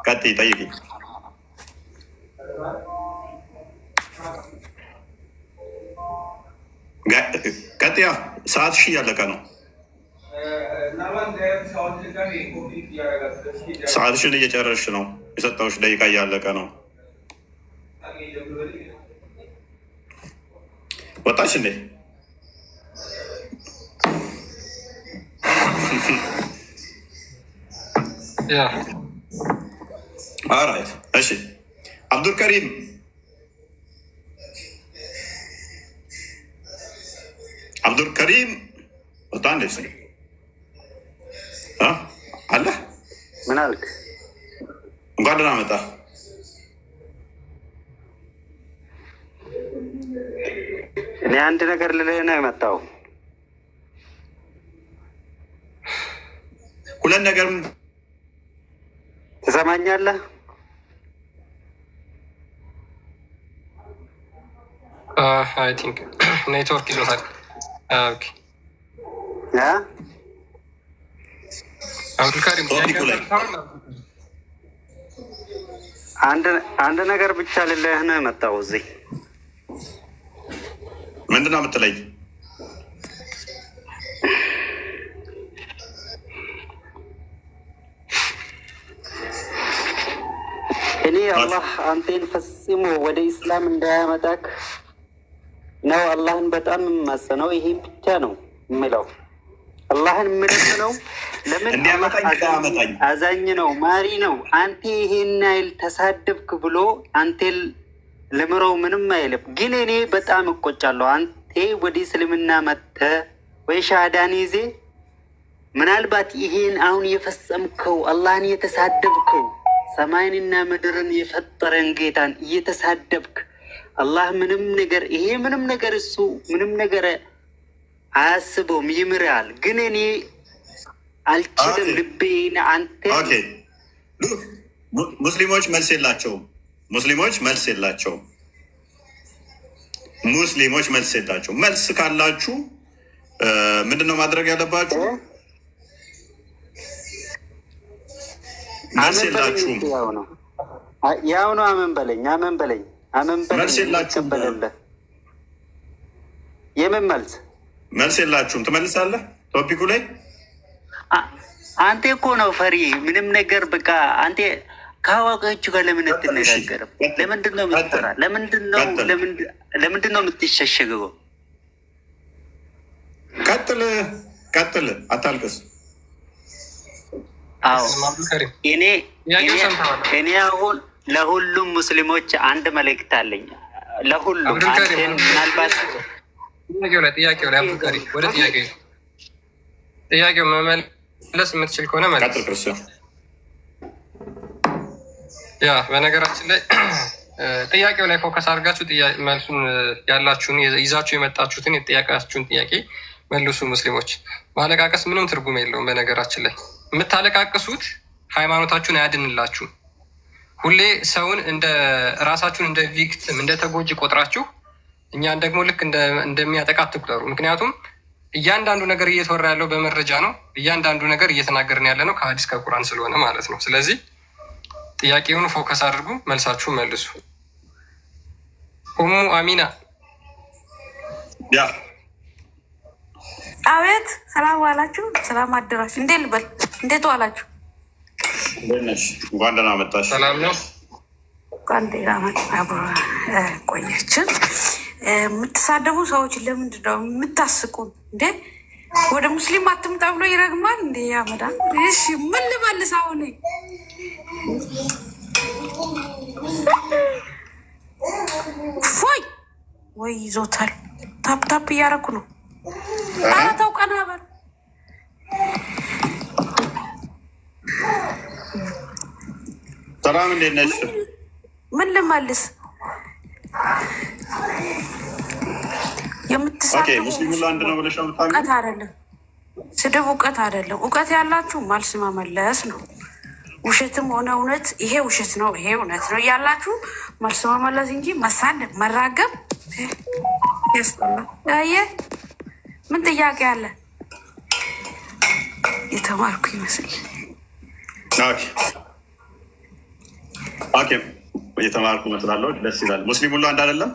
ቀጥይ፣ ጠይቂ። ቀጥያ። ሰዓት ሺህ እያለቀ ነው። ሰዓትሽን እየጨረስሽ ነው። የሰጠሁሽ ደቂቃ እያለቀ ነው። ወጣች እንዴ? ኦልራይት እሺ። አብዱልከሪም አብዱልከሪም ወጣ እንዴ? አለ ምን አልክ? እንኳን ደህና መጣ። እኔ አንድ ነገር ልልህ ነው የመጣው። ሁለት ነገር ትሰማኛለህ? አይ ቲንክ ኔትወርክ ይዞታል። ኦኬ አብዱልካሪም አንድ ነገር ብቻ ልልህ ነው የመጣው። እዚህ ምንድን ነው የምትለኝ? እኔ አላህ አንቴን ፈጽሞ ወደ ኢስላም እንዳያመጣክ ነው አላህን በጣም የማጸነው። ይሄ ብቻ ነው የምለው። አላህን የምለምነው ለምን አዛኝ ነው፣ ማሪ ነው። አንተ ይሄን አይል ተሳደብክ ብሎ አንተ ለምረው ምንም አይልም። ግን እኔ በጣም እቆጫለሁ። አንተ ወደ እስልምና መጥተህ ወይ ሻሃዳን ይዜ ምናልባት ይሄን አሁን የፈጸምከው አላህን የተሳደብከው ሰማይንና ምድርን የፈጠረን ጌታን እየተሳደብክ አላህ ምንም ነገር ይሄ ምንም ነገር እሱ ምንም ነገር አያስበውም፣ ይምራል። ግን እኔ አልችልም። ልቤን አንተ ሙስሊሞች መልስ የላቸውም። ሙስሊሞች መልስ የላቸውም። ሙስሊሞች መልስ የላቸውም። መልስ ካላችሁ ምንድን ነው ማድረግ ያለባችሁ? መልስ የላችሁም። ያው ነው። አመን በለኝ፣ አመን በለኝ፣ አመን በለኝ። መልስ የላችሁም። የምን መልስ? መልስ የላችሁም። ትመልሳለህ ቶፒኩ ላይ። አንተ እኮ ነው ፈሪ ምንም ነገር በቃ አንተ ከአዋቂዎቹ ጋር ለምን አትነጋገርም? ለምንድን ነው የምትፈራ? ለምንድን ነው የምትሸሸገው? ቀጥል፣ አታልቅስ። አዎ እኔ አሁን ለሁሉም ሙስሊሞች አንድ መልእክት አለኝ። ለሁሉም ምናልባት ጥያቄው ላይ አብዱልካሪ ወደ ጥያቄው መመለስ የምትችል ከሆነ መለስ። ያ በነገራችን ላይ ጥያቄው ላይ ፎከስ አድርጋችሁ መልሱን ያላችሁን ይዛችሁ የመጣችሁትን የጠያቃችሁን ጥያቄ መልሱ። ሙስሊሞች ማለቃቀስ ምንም ትርጉም የለውም። በነገራችን ላይ የምታለቃቅሱት ሃይማኖታችሁን አያድንላችሁም። ሁሌ ሰውን እንደ ራሳችሁን እንደ ቪክቲም እንደ ተጎጂ ቆጥራችሁ እኛን ደግሞ ልክ እንደሚያጠቃ አትቁጠሩ። ምክንያቱም እያንዳንዱ ነገር እየተወራ ያለው በመረጃ ነው። እያንዳንዱ ነገር እየተናገርን ያለ ነው ከሀዲስ ከቁርአን ስለሆነ ማለት ነው። ስለዚህ ጥያቄውን ፎከስ አድርጉ፣ መልሳችሁ መልሱ። ኡሙ አሚና አቤት። ሰላም ዋላችሁ፣ ሰላም አደራችሁ። እንዴት ልበል? እንዴት ዋላችሁ? እንኳን ደህና መጣሽ። ሰላም ነው። እንኳን ደህና ቆያችን። የምትሳደቡ ሰዎች ለምንድን ነው የምታስቁን እንዴ? ወደ ሙስሊም አትምጣ ብሎ ይረግማል እንዴ ያመዳል። እሺ ምን ልመልስ አሁን? ፎይ ወይ ይዞታል። ታፕ ታፕ እያደረኩ ነው። ኧረ ተው ቀና በል። ሰላም እንዴት ነሽ? ምን ልመልስ? ሙስሊሙ አንድ ነው ብለሽ እውቀት አይደለም ስድብ፣ እውቀት አይደለም። እውቀት ያላችሁ መልስ መመለስ ነው። ውሸትም ሆነ እውነት፣ ይሄ ውሸት ነው ይሄ እውነት ነው እያላችሁ መልስ መመለስ እንጂ መሳደብ መራገብ ያስጠላል። ምን ጥያቄ አለ? የተማርኩ ይመስል የተማርኩ መስላለሁ። ደስ ይላል። ሙስሊም ሁሉ አንድ አይደለም።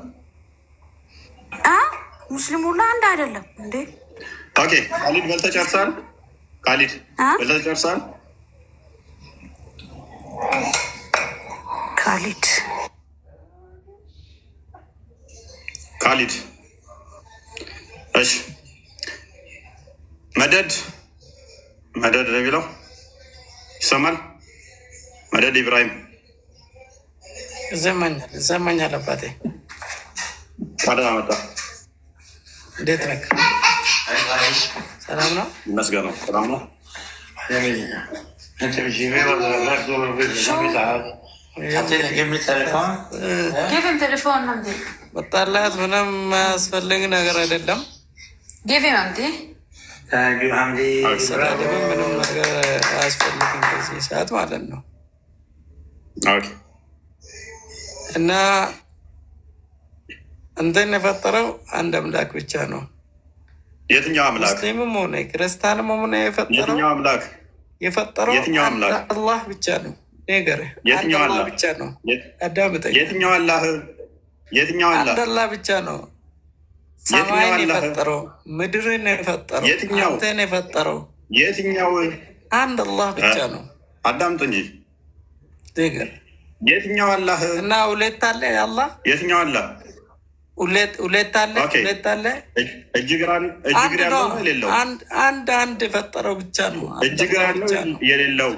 ሙስሊም ሁሉ አንድ አይደለም እንዴ? ካሊድ በልተህ ጨርሰሃል? ካሊድ በልተህ ጨርሰሃል? ካሊድ እሺ። መደድ ነው የሚለው ይሰማል? መደድ ኢብራሂም ዘመኛል አባቴ። ታዲያ መጣ። እንዴት ነህ? ሰላም ነው? ይመስገነው። ሰላም ነው። መጣላት ምንም የማያስፈልግ ነገር አይደለም። ምንም ነገር አያስፈልግም በዚህ ሰዓት ማለት ነው። እና አንተን የፈጠረው አንድ አምላክ ብቻ ነው። የትኛው አምላክ? ሙስሊምም ሆነ ክርስቲያንም ሆነ የፈጠረው አምላክ የፈጠረው አላህ ብቻ ነው። ነገር የትኛው አላህ ብቻ ነው? አዳምጠኝ። የትኛው አላህ? የትኛው አላህ? አንድ አላህ ብቻ ነው። ሰማይን የፈጠረው ምድርን የፈጠረው አንተን የፈጠረው የትኛው? አንድ አላህ ብቻ ነው። አዳምጥ እንጂ ነገር የትኛው አላህ? እና ሁለት አለ አላህ። የትኛው አላህ? ሁለት አለ። ሁለት አለ። እጅግር ያለው የሌለው አንድ የፈጠረው ብቻ ነው። እጅግር ያለው የሌለው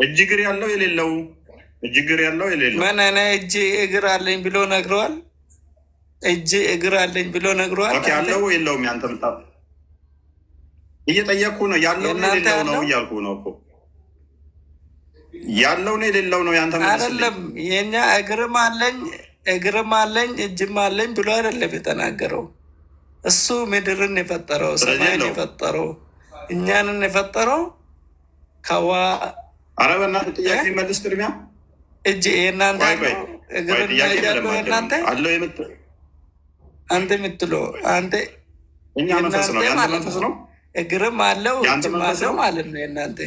እጅግር ያለው የሌለው እጅግር ያለው የሌለው ምን እኔ እጅ እግር አለኝ ብሎ ነግረዋል። እጅ እግር አለኝ ብሎ ነግረዋል። ያለው የለውም? ያንተ ምጣ እየጠየቅኩ ነው። ያለው የሌለው ነው እያልኩ ነው እኮ። ያለው ነው የሌለው ነው ያንተ አይደለም። የኛ እግርም አለኝ እጅም አለኝ ብሎ አይደለም የተናገረው። እሱ ምድርን የፈጠረው ሰማይን የፈጠረው እኛንን የፈጠረው ከዋ ኧረ በእናትህ ጥያቄ መልስ። ቅድሚያ እጅ የእናንተ እግርና እያለው የእናንተ አንተ የምትለው አንተ እኛ መንፈስ ነው ያንተ መንፈስ ነው። እግርም አለው እጅም አለው ማለት ነው የእናንተ።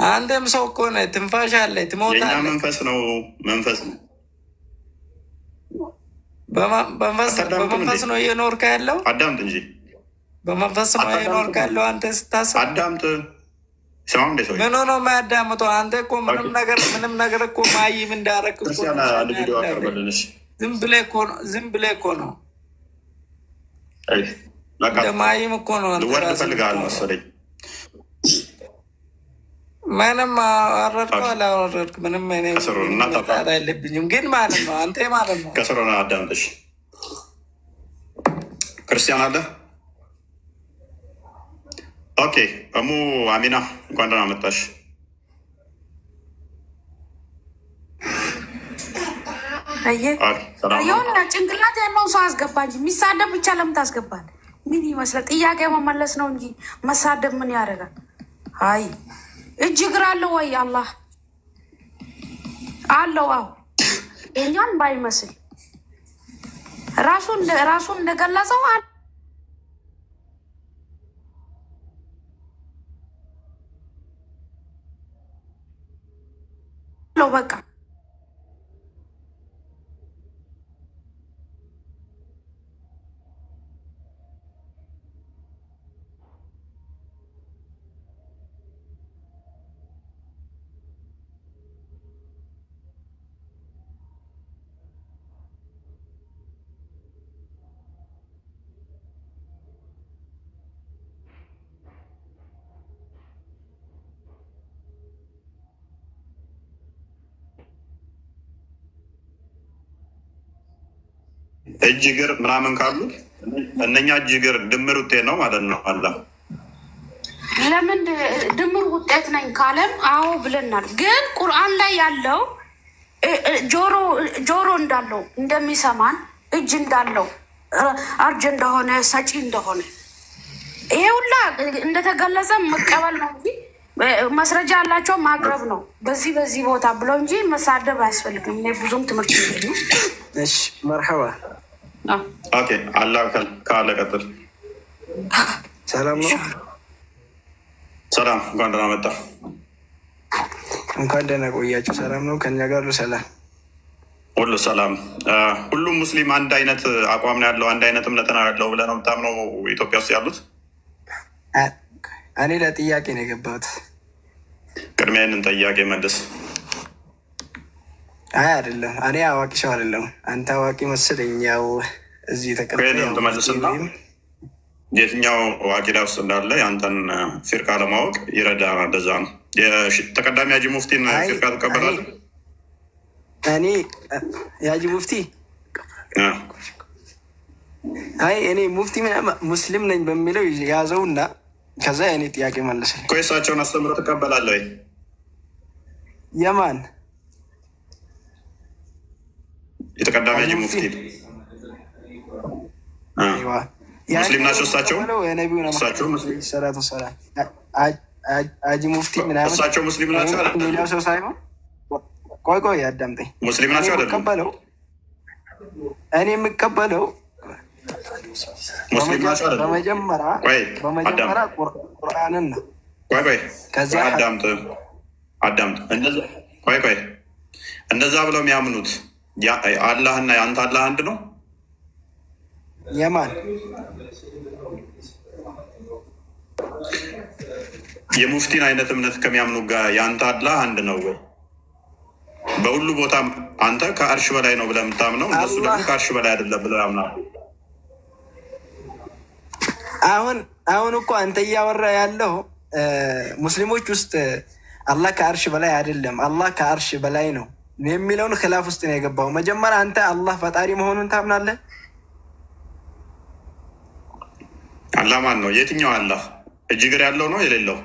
አንተም ሰው እኮ ነህ፣ ትንፋሽ አለ፣ ትሞታለህ። መንፈስ ነው መንፈስ ነው። በመንፈስ ነው እየኖርክ ያለው። አዳምጥ እንጂ በመንፈስ ነው እየኖርክ ያለው አንተ ስታስብ። አዳምጥ። ምን ሆኖ የማያዳምጠው? አንተ እኮ ምንም ነገር እኮ ማይም እንዳረክ ዝም ብለህ እኮ ነው እንደማይም እኮ ነው። ምንም አወረድከው አላወረድክ ምንም ጣጣ የለብኝም። ግን ማለት ነው አንተ ማለት ነው ከስሮ አዳምጥሽ። ክርስቲያን አለ። ኦኬ እሙ አሚና እንኳን ደህና መጣሽ። የሆነ ጭንቅላት ያለውን ሰው አስገባ እንጂ የሚሳደብ ብቻ ለምን ታስገባል? ምን ይመስላል? ጥያቄ መመለስ ነው እንጂ መሳደብ ምን ያደርጋል? አይ እጅ እግር አለው ወይ? አላህ አለው። አዎ የኛን ባይመስል ራሱን እንደገለጸው አለው። በቃ እጅ እግር ምናምን ካሉ እነኛ እጅ እግር ድምር ውጤት ነው ማለት ነው። አላ ለምን ድምር ውጤት ነኝ ካለም አዎ ብለናል። ግን ቁርአን ላይ ያለው ጆሮ እንዳለው እንደሚሰማን፣ እጅ እንዳለው፣ አርጅ እንደሆነ፣ ሰጪ እንደሆነ ይሄ ሁላ እንደተገለጸ መቀበል ነው እንጂ መስረጃ ያላቸው ማቅረብ ነው። በዚህ ቦታ ብሎ እንጂ መሳደብ አያስፈልግም። እኔ ብዙም ትምህርት ነው። እሺ መርሐባ። ኦኬ አላህ ካለ ቀጥል። ሰላም ነው። ሰላም፣ እንኳን ደህና መጣ። እንኳን ደህና ቆያችሁ። ሰላም ነው ከኛ ጋር ሰላም፣ ሁሉ ሰላም። ሁሉም ሙስሊም አንድ አይነት አቋም ነው ያለው፣ አንድ አይነት እምነት ነው ያለው ብለህ ነው የምታምነው ኢትዮጵያ ውስጥ ያሉት? እኔ ለጥያቄ ነው የገባሁት። ቅድሚያ ይህንን ጥያቄ መልስ። አይ አይደለም፣ እኔ አዋቂ ሰው አይደለም። አንተ አዋቂ መስለኝ። ያው እዚህ ተመልስና የትኛው አቂዳ ውስጥ እንዳለ የአንተን ፊርቃ ለማወቅ ይረዳናል። እንደዛ ነው። ተቀዳሚ ሀጂ ሙፍቲን ፊርቃ ትቀበላለህ? እኔ የሀጂ ሙፍቲ እኔ ሙፍቲ ሙስሊም ነኝ በሚለው ያዘውና ከዛ የእኔ ጥያቄ መለሰ እኮ የእሳቸውን አስተምሮ ትቀበላለህ ወይ? የማን የተቀዳሚ ሀጂ ሙፍቲ ሙስሊም ናቸው እሳቸው? ሀጂ ሙፍቲ ምናምን እሳቸው ሙስሊም ናቸው? ሌላው ሰው ሳይሆን ቆይ አዳምጠኝ። ሙስሊም ናቸው አይደለም? እኔ የምቀበለው ሙስሊም ናቸው አይደለም? በመጀመሪያ ቁርአንን ነው። ከዚያ አዳምጥ። እንደዛ ብለው የሚያምኑት አላህና የአንተ አላህ አንድ ነው? የማን የሙፍቲን አይነት እምነት ከሚያምኑ ጋር የአንተ አላህ አንድ ነው ወይ? በሁሉ ቦታ አንተ ከአርሽ በላይ ነው ብለህ የምታምነው፣ እነሱ ደግሞ ከአርሽ በላይ አይደለም ብለው ያምናሉ። አሁን እኮ አንተ እያወራ ያለው ሙስሊሞች ውስጥ አላህ ከአርሽ በላይ አይደለም፣ አላህ ከአርሽ በላይ ነው የሚለውን ክላፍ ውስጥ ነው የገባው። መጀመሪያ አንተ አላህ ፈጣሪ መሆኑን ታምናለህ? አላህ ማን ነው? የትኛው አላህ? እጅ እግር ያለው ነው የሌለው?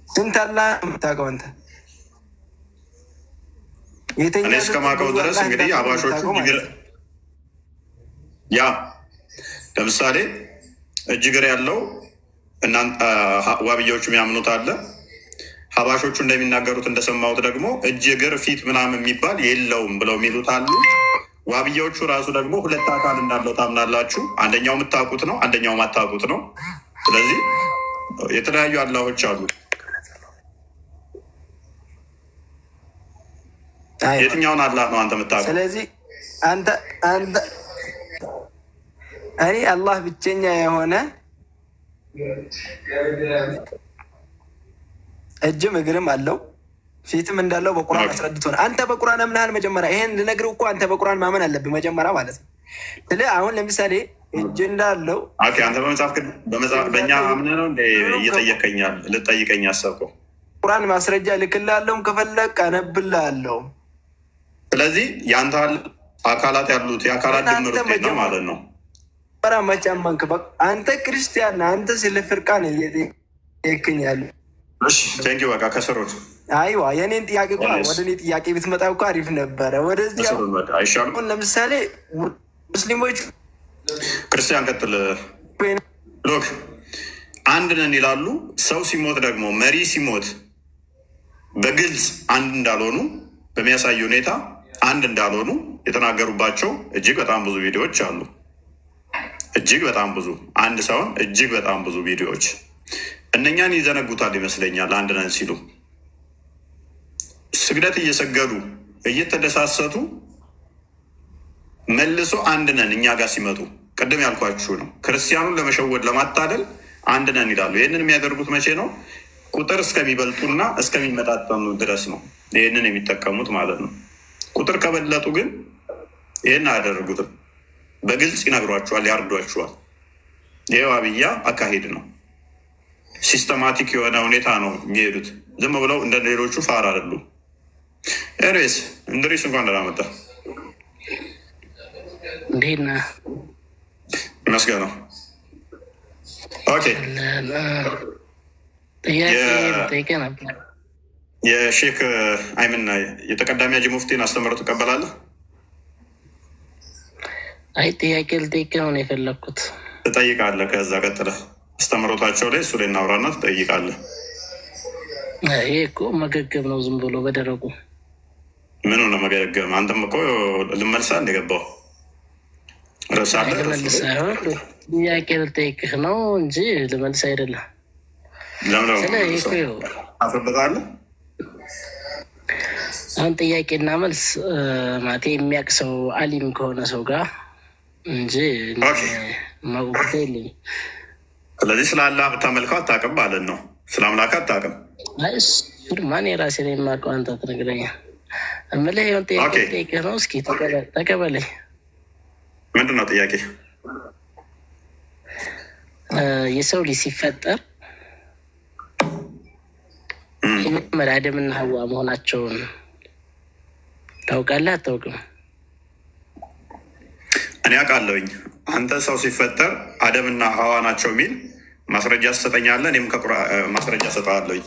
ስንት አላህ የምታውቀው አንተ? እኔ እስከማውቀው ድረስ እንግዲህ አባሾቹ ለምሳሌ እጅ እግር ያለው ዋብያዎቹ የሚያምኑት አለ። ሀባሾቹ እንደሚናገሩት እንደሰማሁት ደግሞ እጅ እግር ፊት ምናምን የሚባል የለውም ብለው የሚሉት አሉ። ዋብያዎቹ ራሱ ደግሞ ሁለት አካል እንዳለው ታምናላችሁ። አንደኛው የምታውቁት ነው፣ አንደኛው የማታውቁት ነው። ስለዚህ የተለያዩ አላሆች አሉ። የትኛውን አላህ ነው አንተ የምታውቀው? ስለዚህ አንተ እኔ አላህ ብቸኛ የሆነ እጅም እግርም አለው ፊትም እንዳለው በቁርአን አስረድቶ ነው። አንተ በቁርአን አምናሃል? መጀመሪያ ይሄን ልነግርህ እኮ አንተ በቁርአን ማመን አለብህ መጀመሪያ ማለት ነው። ስለዚህ አሁን ለምሳሌ እጅ እንዳለው አንተ በእኛ አምነህ ነው እየጠየቀኛል ልጠይቀኝ ያሰብከው? ቁርአን ማስረጃ ልክልሃለሁ፣ ከፈለግ አነብልሃለሁ። ስለዚህ የአንተ አካላት ያሉት የአካላት ድምር ውጤት ነው ማለት ነው። መጫመንክ አንተ ክርስቲያን፣ አንተ ስለ ፍርቃ ነው እየጠየቅኝ። ቴንኪው በቃ ከስሩት። አይዋ የኔን ጥያቄ ወደ እኔ ጥያቄ ብትመጣ እኮ አሪፍ ነበረ። ወደዚህ አሁን ለምሳሌ ሙስሊሞች ክርስቲያን ቀጥል ሎክ አንድ ነን ይላሉ። ሰው ሲሞት ደግሞ መሪ ሲሞት በግልጽ አንድ እንዳልሆኑ በሚያሳይ ሁኔታ አንድ እንዳልሆኑ የተናገሩባቸው እጅግ በጣም ብዙ ቪዲዮዎች አሉ። እጅግ በጣም ብዙ አንድ ሳይሆን እጅግ በጣም ብዙ ቪዲዮዎች እነኛን ይዘነጉታል ይመስለኛል። አንድ ነን ሲሉ ስግደት እየሰገዱ እየተደሳሰቱ መልሶ አንድ ነን እኛ ጋር ሲመጡ ቅድም ያልኳችሁ ነው። ክርስቲያኑን ለመሸወድ ለማታለል አንድ ነን ይላሉ። ይህንን የሚያደርጉት መቼ ነው? ቁጥር እስከሚበልጡና እስከሚመጣጠኑ ድረስ ነው ይህንን የሚጠቀሙት ማለት ነው። ቁጥር ከበለጡ ግን ይህን አያደርጉትም። በግልጽ ይነግሯችኋል፣ ያርዷችኋል። ይህ አብያ አካሄድ ነው። ሲስተማቲክ የሆነ ሁኔታ ነው የሚሄዱት። ዝም ብለው እንደ ሌሎቹ ፋር አይደሉም። ኤሬስ እንድሪስ እንኳን ደህና መጣ። እንዴት ነህ? ይመስገን ነው። ኦኬ ጥያቄ ነበር። የሼክ አይምን የተቀዳሚ ሀጂ ሙፍቲን አስተምህሮ ትቀበላለህ? አይ ጥያቄ ልጠይቅህ ነው የፈለግኩት። ትጠይቃለህ። ከዛ ቀጥለህ አስተምህሮታቸው ላይ እሱ ላይ እናውራና ትጠይቃለህ። ይሄ እኮ መገገብ ነው፣ ዝም ብሎ በደረቁ። ምኑ ነው መገገም? አንተም እኮ ልመልሳ እንደገባው ልመልስ ሳይሆን ጥያቄ ልጠይቅህ ነው እንጂ ልመልስ አይደለም። አፍርበታለህ። አሁን ጥያቄና መልስ ማቴ የሚያውቅ ሰው አሊም ከሆነ ሰው ጋር እንጂ ማጉጉዳ የለኝም። ስለዚህ ስለ አላህ ብታመልከው አታውቅም ማለት ነው። ስለ አምላክ አታውቅም። ማን የራሴ ላይ የማውቀው አንተ ትነግረኛል። እምልህ የሆነ ጥያቄ ጠይቅህ ነው። እስኪ ተቀበለኝ። ምንድን ነው ጥያቄ? የሰው ልጅ ሲፈጠር የመጀመሪያ አደምና ሀዋ መሆናቸውን ታውቃለህ አታውቅም? እኔ አውቃለሁኝ። አንተ ሰው ሲፈጠር አደምና ሀዋ ናቸው የሚል ማስረጃ ትሰጠኛለህ። እኔም ማስረጃ ሰጠዋለሁኝ።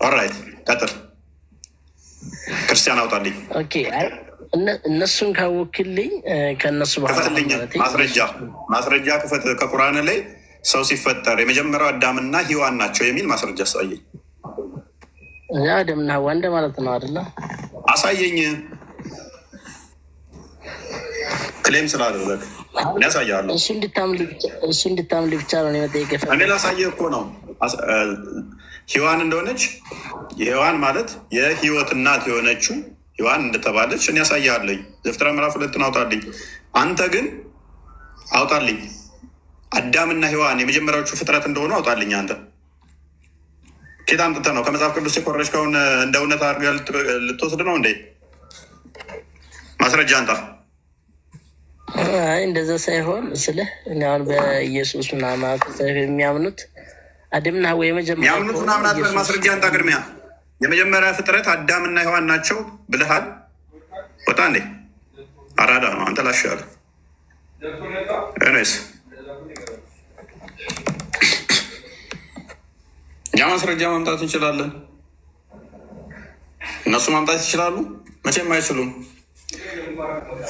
ኦራይት ቀጥል። ክርስቲያን አውጣልኝ። ኦኬ እነሱን ካወክልኝ ከእነሱ ማስረጃ ክፈት። ከቁርአን ላይ ሰው ሲፈጠር የመጀመሪያው አዳምና ሂዋን ናቸው የሚል ማስረጃ አሳየኝ። አደምና ሀዋ እንደ ማለት ነው አይደለ? አሳየኝ። ክሌም ስላደረግ ያሳያለሁ። እሱ እንድታምል ብቻ ነው መጠየቅ። እኔ ላሳየህ እኮ ነው ሂዋን እንደሆነች። የሂዋን ማለት የህይወት እናት የሆነችው ሂዋን እንደተባለች እኔ ያሳያለኝ። ዘፍጥረት ምዕራፍ 2 አውጣልኝ። አንተ ግን አውጣልኝ አዳምና ሂዋን የመጀመሪያዎቹ ፍጥረት እንደሆኑ አውጣልኝ። አንተ ኬት አምጥተህ ነው? ከመጽሐፍ ቅዱስ የኮረጅከውን እንደ እውነት አድርገህ ልትወስድ ነው እንዴ? ማስረጃ አንጣ። እንደዛ ሳይሆን ስልህ አሁን በኢየሱስ ምናምን የሚያምኑት አዳምና ሀዋ የመጀመሪያ የሚያምኑት ምናምን ማስረጃ አንጣ። ቅድሚያ የመጀመሪያ ፍጥረት አዳምና ሔዋን ናቸው ብለሃል። ወጣ እንዴ? አራዳ ነው አንተ ላሻለ እኔስ እኛ ማስረጃ ማምጣት እንችላለን። እነሱ ማምጣት ይችላሉ? መቼም አይችሉም።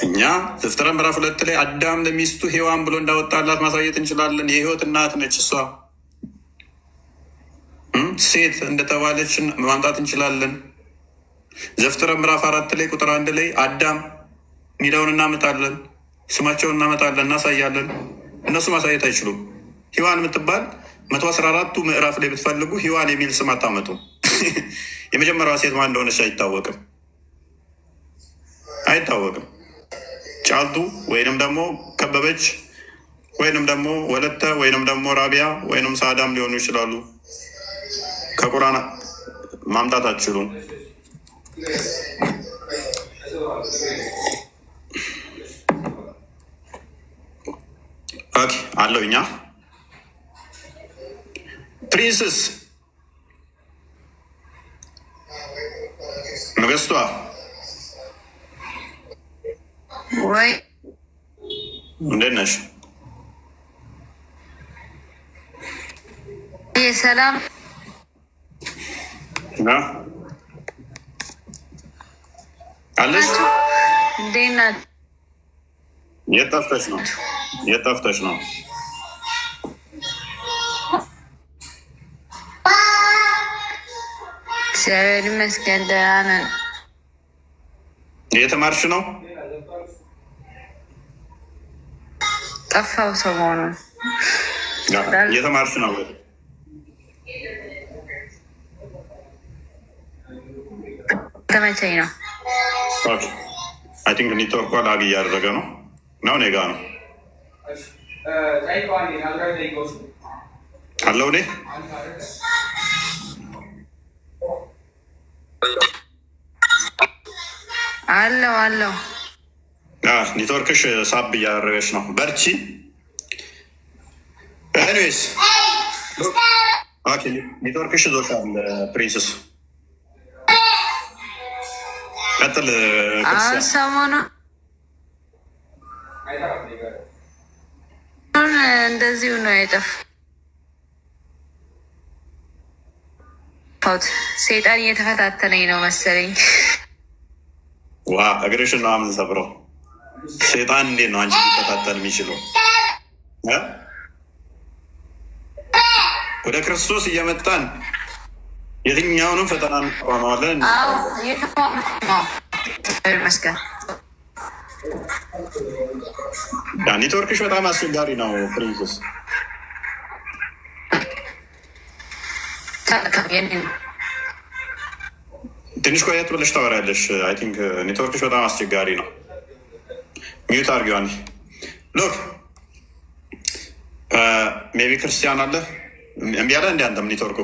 እኛ ዘፍጥረት ምዕራፍ 2 ላይ አዳም ለሚስቱ ሔዋን ብሎ እንዳወጣላት ማሳየት እንችላለን። የህይወት እናት ነች እሷ። ሴት እንደተባለች ማምጣት እንችላለን። ዘፍጥረት ምዕራፍ 4 ላይ ቁጥር 1 ላይ አዳም ሚለውን እናመጣለን፣ ስማቸውን እናመጣለን፣ እናሳያለን። እነሱ ማሳየት አይችሉም። ሔዋን የምትባል 114ቱ ምዕራፍ ላይ ብትፈልጉ ሔዋን የሚል ስም አታመጡ። የመጀመሪያዋ ሴት ማን እንደሆነች አይታወቅም። ጫልቱ ወይንም ደግሞ ከበበች ወይንም ደግሞ ወለተ ወይንም ደግሞ ራቢያ ወይንም ሳዳም ሊሆኑ ይችላሉ። ከቁርአን ማምጣት አትችሉም። ኦኬ አለው። እኛ ፕሪንስስ ንግስቷ ወይ እንዴት ነሽ? ሰላም አለሽ? እንዴት ናት? የት ጠፍተሽ ነው? እግዚአብሔር ይመስገን ደህና ነን። እየተማርሽ ነው? ጠፋው ሰሞኑን። እየተማርሽ ነው? ተመቸኝ ነው። ኦኬ አይ ቲንክ ኔትወርክ ላግ እያደረገ ነው። እኔ ጋ ነው አለው እኔ አለው ኔትወርክሽ ሳብ እያደረገች ነው። በርቺ። ኤኒዌይስ ኔትወርክሽ ዞሻል። ፕሪንስስ ቀጥል። ሰሞኑን እንደዚሁ ነው የጠፋሁት። ሴጣን እየተፈታተነኝ ነው መሰለኝ። ዋ እግርሽን ነው የምንሰብረው። ሴጣን እንዴት ነው አንቺ ሊፈታተን የሚችለው? ወደ ክርስቶስ እየመጣን የትኛውንም ፈተና እንቋመዋለን። ኔትወርክሽ በጣም አስቸጋሪ ነው ፕሪንስስ። ትንሽ ቆየት ብለሽ ታወሪያለሽ። አይ ቲንክ ኔትወርክሽ በጣም አስቸጋሪ ነው። ሚዩት አድርጊዋን። ሎክ ሜቢ ክርስቲያን አለ እምቢ አለ እንዲ አንተም ኔትወርኩ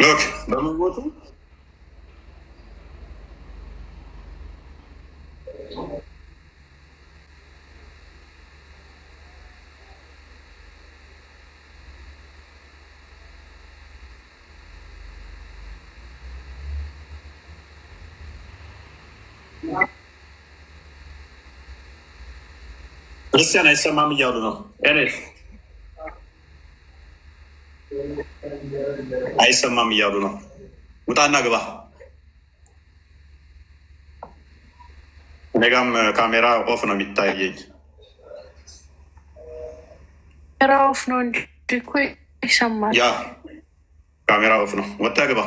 ሎክ በመሞቱ ክርስቲያን አይሰማም እያሉ ነው። አይሰማም እያሉ ነው። ውጣና ግባ። እኔጋም ካሜራ ኦፍ ነው የሚታየኝ። ካሜራ ኦፍ ነው እንጂ እኮ ይሰማል። ያ ካሜራ ኦፍ ነው። ወጣ ግባ።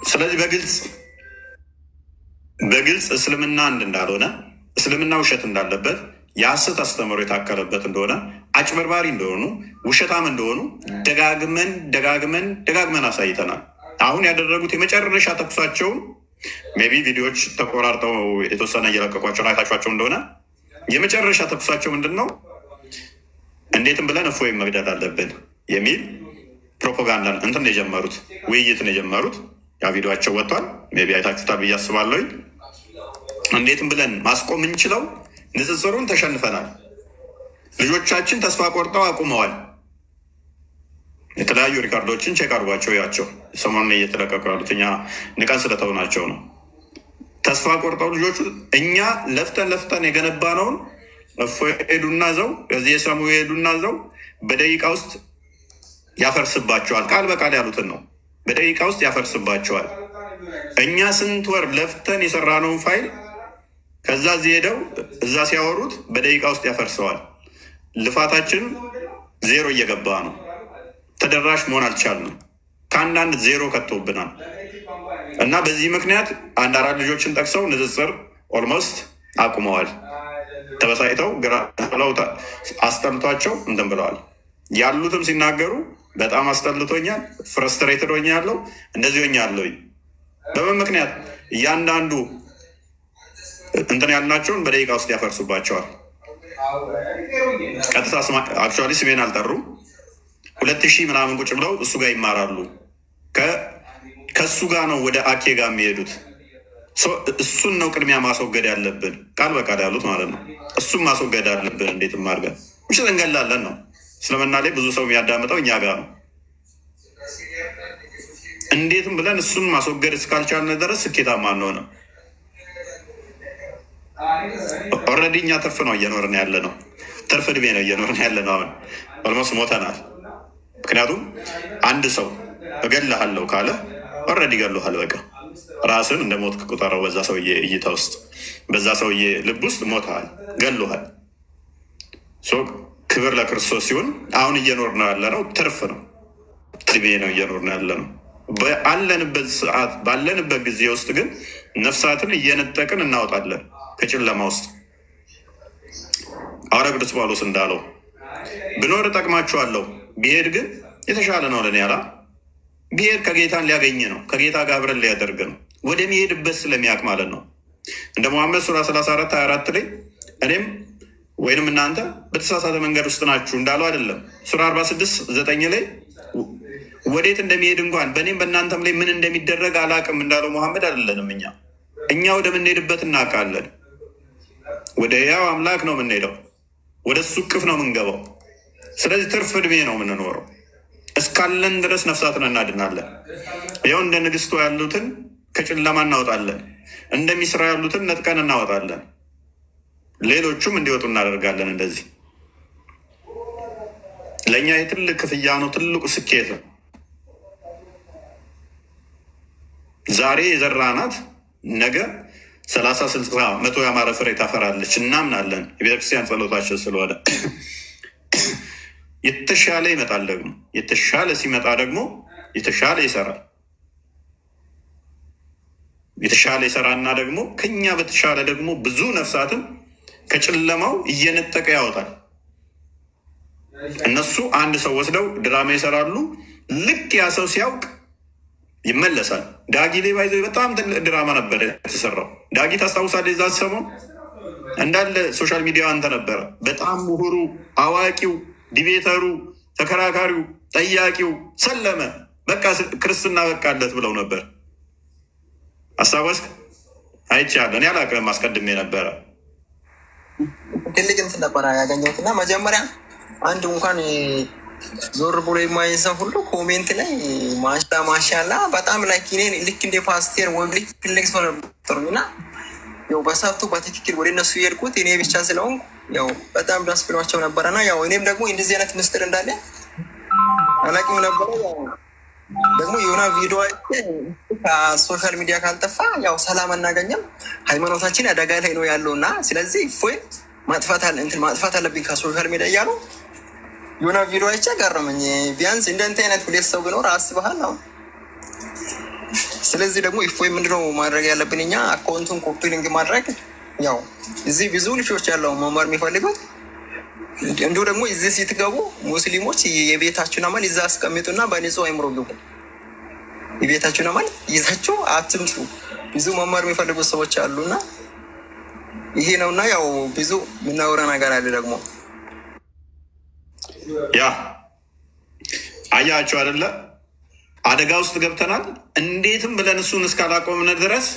ስለዚህ በግልጽ እስልምና አንድ እንዳልሆነ፣ እስልምና ውሸት እንዳለበት፣ የሐሰት አስተምሮ የታከለበት እንደሆነ፣ አጭበርባሪ እንደሆኑ፣ ውሸታም እንደሆኑ ደጋግመን አሳይተናል። አሁን ያደረጉት የመጨረሻ ተኩሳቸውን ሜቢ ቪዲዮዎች ተቆራርጠው የተወሰነ እየለቀቋቸውን አይታችኋቸው እንደሆነ የመጨረሻ ተኩሳቸው ምንድን ነው? እንዴትም ብለን እፎይን መግደል አለብን የሚል ፕሮፓጋንዳ እንትን የጀመሩት ውይይትን የጀመሩት ያ ቪዲዮቸው ወጥቷል። ሜቢ አይታችሁታል ብዬ አስባለሁ። እንዴትም ብለን ማስቆም እንችለው ንጽጽሩን ተሸንፈናል። ልጆቻችን ተስፋ ቆርጠው አቁመዋል። የተለያዩ ሪካርዶችን ቼክ አድርጓቸው ያቸው ሰሞኑን እየተለቀቁ ያሉት እኛ ንቀን ስለተውናቸው ነው። ተስፋ ቆርጠው ልጆቹ እኛ ለፍተን የገነባነውን ሄዱና ዘው ከዚህ የሰሙ ሄዱና ዘው በደቂቃ ውስጥ ያፈርስባቸዋል። ቃል በቃል ያሉትን ነው። በደቂቃ ውስጥ ያፈርስባቸዋል። እኛ ስንት ወር ለፍተን የሰራነውን ፋይል ከዛ እዚህ ሄደው እዛ ሲያወሩት በደቂቃ ውስጥ ያፈርሰዋል። ልፋታችን ዜሮ እየገባ ነው። ተደራሽ መሆን አልቻልንም። ከአንዳንድ ዜሮ ከቶብናል እና በዚህ ምክንያት 1-4 ልጆችን ጠቅሰው ንጽጽር ኦልሞስት አቁመዋል። ተበሳጭተው ግራ ብለው አስጠልቷቸው እንትን ብለዋል። ያሉትም ሲናገሩ በጣም አስጠልቶኛል፣ ፍረስትሬትድ ሆኛለሁ፣ እንደዚህ ሆኛለሁ። በምን ምክንያት? እያንዳንዱ እንትን ያልናቸውን በደቂቃ ውስጥ ያፈርሱባቸዋል። ቀጥታ አክቹዋሊ ስሜን አልጠሩም። 2000 ምናምን ቁጭ ብለው እሱ ጋር ይማራሉ። ከእሱ ጋር ነው ወደ አኬ ጋር የሚሄዱት። እሱን ነው ቅድሚያ ማስወገድ ያለብን። ቃል በቃል ያሉት ማለት ነው። እሱን ማስወገድ ያለብን። እንዴትም አድርገን ምሽት እንገላለን ነው። እስልምና ላይ ብዙ ሰው የሚያዳምጠው እኛ ጋር ነው። እንዴትም ብለን እሱን ማስወገድ እስካልቻልን ድረስ ስኬታማ አንሆንም። ኦልሬዲ እኛ ትርፍ ነው እየኖርን ያለ ነው። ትርፍ እድሜ ነው እየኖርን ያለ ነው። አሁን ኦልሞስት ሞተናል። ምክንያቱም አንድ ሰው እገልሃለሁ ካለ ኦልሬዲ ገሎሃል። በቃ ራስን እንደ ሞት ቁጠረው። በዛ ሰውዬ እይታ ውስጥ፣ በዛ ሰውዬ ልብ ውስጥ ሞተሃል፣ ገሎሃል። ክብር ለክርስቶስ ሲሆን አሁን እየኖርን ያለ ነው ትርፍ ነው፣ እድሜ ነው እየኖርን ያለ ነው። ባለንበት ሰዓት ባለንበት ጊዜ ውስጥ ግን ነፍሳትን እየነጠቅን እናወጣለን ከጨለማ ውስጥ። ሐዋርያው ቅዱስ ጳውሎስ እንዳለው ብኖር እጠቅማችኋለሁ፣ ቢሄድ ግን የተሻለ ነው ለኔ ያላ። ቢሄድ ከጌታን ሊያገኝ ነው፣ ከጌታ ጋር አብረን ሊያደርግ ነው፣ ወደሚሄድበት ስለሚያውቅ ማለት ነው። እንደ ሙሐመድ ሱራ 34-24 ላይ እኔም ወይንም እናንተ በተሳሳተ መንገድ ውስጥ ናችሁ እንዳለው አይደለም። ሱራ 46-9 ላይ ወዴት እንደሚሄድ እንኳን በእኔም በእናንተም ላይ ምን እንደሚደረግ አላቅም እንዳለው መሐመድ አይደለንም። እኛ ወደምንሄድበት እናውቃለን። ወደ ያው አምላክ ነው የምንሄደው፣ ወደ እሱ እቅፍ ነው የምንገባው። ስለዚህ ትርፍ እድሜ ነው የምንኖረው። እስካለን ድረስ ነፍሳትን እናድናለን። ያው እንደ ንግስቷ ያሉትን ከጨለማ እናወጣለን፣ እንደ ሚስራ ያሉትን ነጥቀን እናወጣለን፣ ሌሎቹም እንዲወጡ እናደርጋለን። እንደዚህ ለእኛ የትልቅ ክፍያ ነው፣ ትልቁ ስኬት ነው። ዛሬ የዘራናት ነገ 30፣ 60፣ 100 ያማረ ፍሬ ታፈራለች እናምናለን። የቤተክርስቲያን ጸሎታችን ስለሆነ የተሻለ ይመጣል። ደግሞ የተሻለ ሲመጣ ደግሞ የተሻለ ይሰራል። የተሻለ ይሰራና ደግሞ ከኛ በተሻለ ደግሞ ብዙ ነፍሳትን ከጨለማው እየነጠቀ ያወጣል። እነሱ አንድ ሰው ወስደው ድራማ ይሰራሉ። ልክ ያ ሰው ሲያውቅ ይመለሳል። ዳጊ ላይ ባይዘው በጣም ትልቅ ድራማ ነበር የተሰራው። ዳጊ ታስታውሳለህ? የዛ ሰሞን እንዳለ ሶሻል ሚዲያ አንተ ነበረ። በጣም ምሁሩ፣ አዋቂው፣ ዲቤተሩ፣ ተከራካሪው፣ ጠያቂው ሰለመ። በቃ ክርስትና በቃለት ብለው ነበር። አስታወስክ? አይቻለሁ። እኔ አላውቅም፣ አስቀድሜ ነበረ። ትልቅ እንትን ነበረ ያገኘሁት እና መጀመሪያ አንድ እንኳን ዞር ብሎ የማይን ሰው ሁሉ ኮሜንት ላይ ማሻላ በጣም ላይክ እኔ ልክ እንደ ፓስቴር ወይም ልክ ትልቅ ሰው ነበሩኝ እና ያው በሰብቱ በትክክል ወደ እነሱ የሄድኩት እኔ ብቻ ስለሆንኩ ያው በጣም ደስ ብሏቸው ነበረና ያው እኔም ደግሞ እንደዚህ አይነት ምስጢር እንዳለ አላውቅም ነበረ። ደግሞ የሆነ ቪዲዮ ከሶሻል ሚዲያ ካልጠፋ ያው ሰላም አናገኘም፣ ሃይማኖታችን አደጋ ላይ ነው ያለው እና ስለዚህ እፎይ ማጥፋት አለብኝ ከሶሻል ሚዲያ እያሉ የሆነ ቪዲዮ አይቼ ገረመኝ። ቢያንስ እንደንተ አይነት ሁለት ሰው ብኖር አስበሃል ነው። ስለዚህ ደግሞ እፎይ ምንድነው ማድረግ ያለብን እኛ አካውንቱን ኮፒ ሊንክ ማድረግ። ያው እዚህ ብዙ ልጆች ያለው መማር የሚፈልጉት እንዲሁ ደግሞ እዚህ ስትገቡ ሙስሊሞች የቤታችሁን አማል ይዛ አስቀምጡና በንጹህ አይምሮ ግቡ። የቤታችሁን አማል ይዛችሁ አትምጡ። ብዙ መማር የሚፈልጉት ሰዎች አሉና ይሄ ነውና ያው ብዙ የምናወራ ነገር አለ ደግሞ ያ አያቸው አይደለ? አደጋ ውስጥ ገብተናል። እንዴትም ብለን እሱን እስካላቆምን ድረስ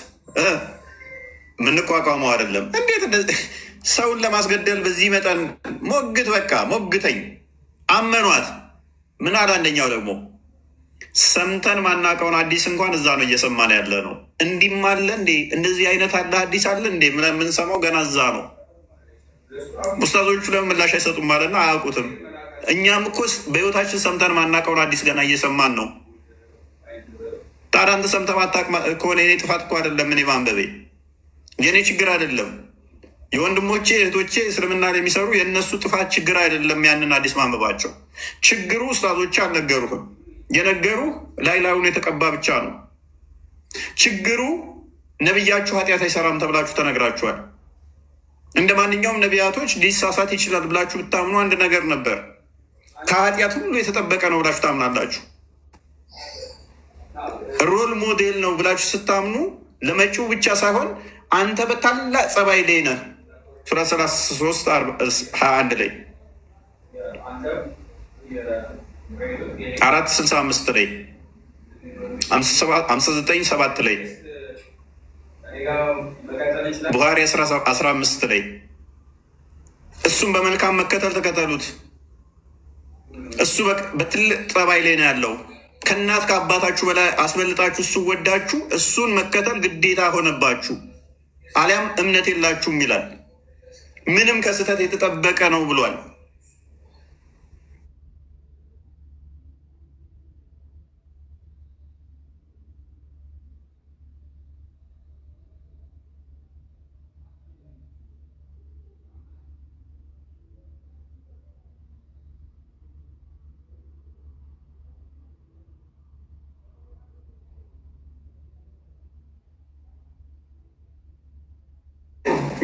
የምንቋቋመው አይደለም። እንዴት ሰውን ለማስገደል በዚህ መጠን ሞግት፣ በቃ ሞግተኝ፣ አመኗት። ምን አለ አንደኛው ደግሞ ሰምተን ማናቀውን አዲስ እንኳን እዛ ነው እየሰማን ያለ ነው። እንዲህም አለ እንዴ? እንደዚህ አይነት አለ አዲስ አለ እንዴ? የምንሰማው ገና እዛ ነው። ኡስታዞቹ ለምን ምላሽ አይሰጡም ማለትና አያውቁትም። እኛም እኮ በህይወታችን ሰምተን ማናቀውን አዲስ ገና እየሰማን ነው። ታዲያ አንተ ሰምተህ ማታውቅ ከሆነ የኔ ጥፋት እኮ አይደለም። እኔ ማንበቤ የእኔ ችግር አይደለም። የወንድሞቼ እህቶቼ እስልምና የሚሰሩ የእነሱ ጥፋት ችግር አይደለም። ያንን አዲስ ማንበባቸው ችግሩ ኡስታዞች አልነገሩህም። የነገሩህ ላይ ላዩን የተቀባ ብቻ ነው ችግሩ። ነቢያችሁ ኃጢአት አይሰራም ተብላችሁ ተነግራችኋል። እንደ ማንኛውም ነቢያቶች ሊሳሳት ይችላል ብላችሁ ብታምኑ አንድ ነገር ነበር። ከኃጢአት ሁሉ የተጠበቀ ነው ብላችሁ ታምናላችሁ። ሮል ሞዴል ነው ብላችሁ ስታምኑ ለመጪው ብቻ ሳይሆን አንተ በታላቅ ጸባይ ላይ ነህ። ሱራ 33:21 ላይ 4:65 ላይ 59:7 ላይ ቡኻሪ 15 ላይ እሱም በመልካም መከተል ተከተሉት። እሱ በትልቅ ጠባይ ላይ ነው ያለው። ከእናት ከአባታችሁ በላይ አስበልጣችሁ እሱ ወዳችሁ እሱን መከተል ግዴታ ሆነባችሁ፣ አሊያም እምነት የላችሁም ይላል። ምንም ከስህተት የተጠበቀ ነው ብሏል።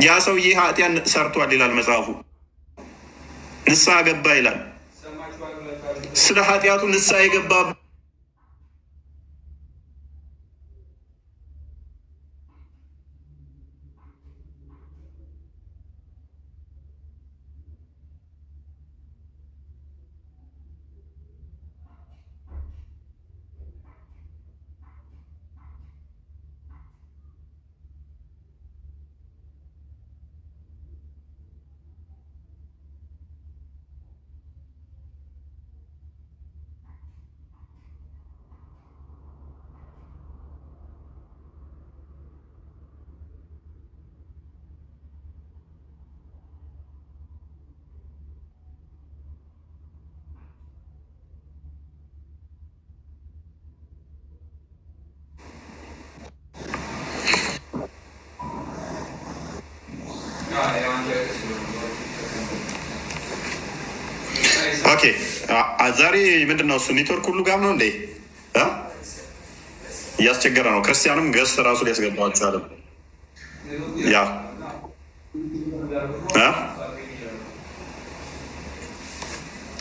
ያ ሰውዬ ኃጢያን ሰርቷል ይላል መጽሐፉ። ንስሐ ገባ ይላል። ስለ ኃጢአቱ ንስሐ የገባ ኦኬ። ዛሬ ምንድን ነው እሱ ኔትወርክ ሁሉ ጋር ነው እንዴ? እያስቸገረ ነው። ክርስቲያንም ገስት ራሱ ሊያስገባው አልቻለም። ያ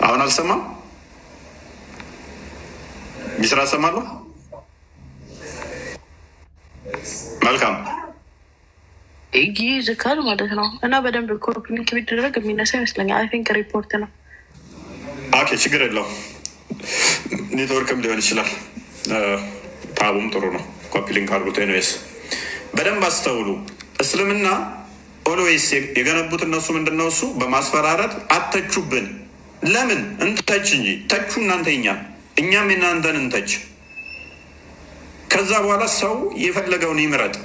አሁን አልሰማም። ቢስራ ሰማለሁ። መልካም ይዝካል ማለት ነው። እና በደንብ ኮፒ ሊንክ ቢደረግ የሚነሳ ይመስለኛል። አይ ቲንክ ሪፖርት ነው። ኦኬ፣ ችግር የለው። ኔትወርክም ሊሆን ይችላል። ታቡም ጥሩ ነው። ኮፒ ሊንክ አድርጉት። ኤንዌስ በደንብ አስተውሉ። እስልምና ኦልዌይስ የገነቡት እነሱ ምንድነው? እሱ በማስፈራረት አተቹብን። ለምን እንተች እንጂ ተቹ እናንተ እኛም የናንተን እንተች። ከዛ በኋላ ሰው የፈለገውን ይምረጥ።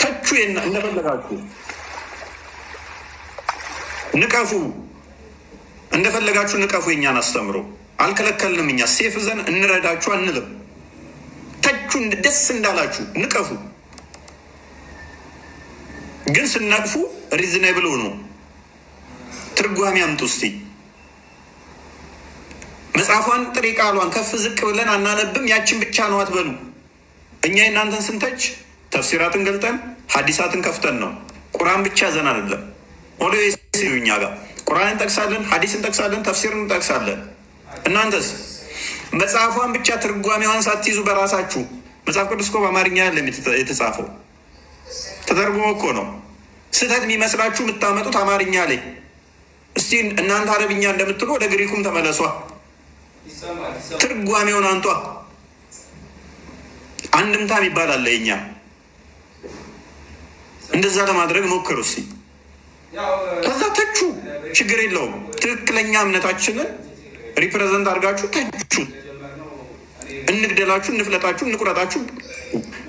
ተቹ እንደፈለጋችሁ ንቀፉ፣ እንደፈለጋችሁ ንቀፉ። የኛን አስተምሮ አልከለከልንም። እኛ ሴፍ ዘን እንረዳችሁ አንልም። ተቹ፣ ደስ እንዳላችሁ ንቀፉ። ግን ስነቅፉ ሪዝኔብል ሆኖ ትርጓሜ አምጡ። እስቲ መጽሐፏን ጥሬ ቃሏን ከፍ ዝቅ ብለን አናነብም። ያችን ብቻ ነው አትበሉ። እኛ የእናንተን ስንተች ተፍሲራትን ገልጠን ሀዲሳትን ከፍተን ነው። ቁርአን ብቻ ዘን አይደለም። ኦልዌይስ እኛ ጋር ቁርአን እንጠቅሳለን፣ ሀዲስ እንጠቅሳለን፣ ተፍሲርን እንጠቅሳለን። እናንተስ መጽሐፏን ብቻ ትርጓሜዋን ሳትይዙ በራሳችሁ መጽሐፍ ቅዱስ እኮ በአማርኛ ያለም የተጻፈው ተተርጉሞ እኮ ነው። ስህተት የሚመስላችሁ የምታመጡት አማርኛ ላይ። እስቲ እናንተ አረብኛ እንደምትሉ ወደ ግሪኩም ተመለሷ። ትርጓሜውን አንቷ። አንድምታም ይባላል የኛ። እንደዛ ለማድረግ ሞክሩ እስቲ። ከዛ ተቹ፣ ችግር የለውም። ትክክለኛ እምነታችንን ሪፕሬዘንት አድርጋችሁ ተቹ። እንግደላችሁ፣ እንፍለጣችሁ፣ እንቁረጣችሁ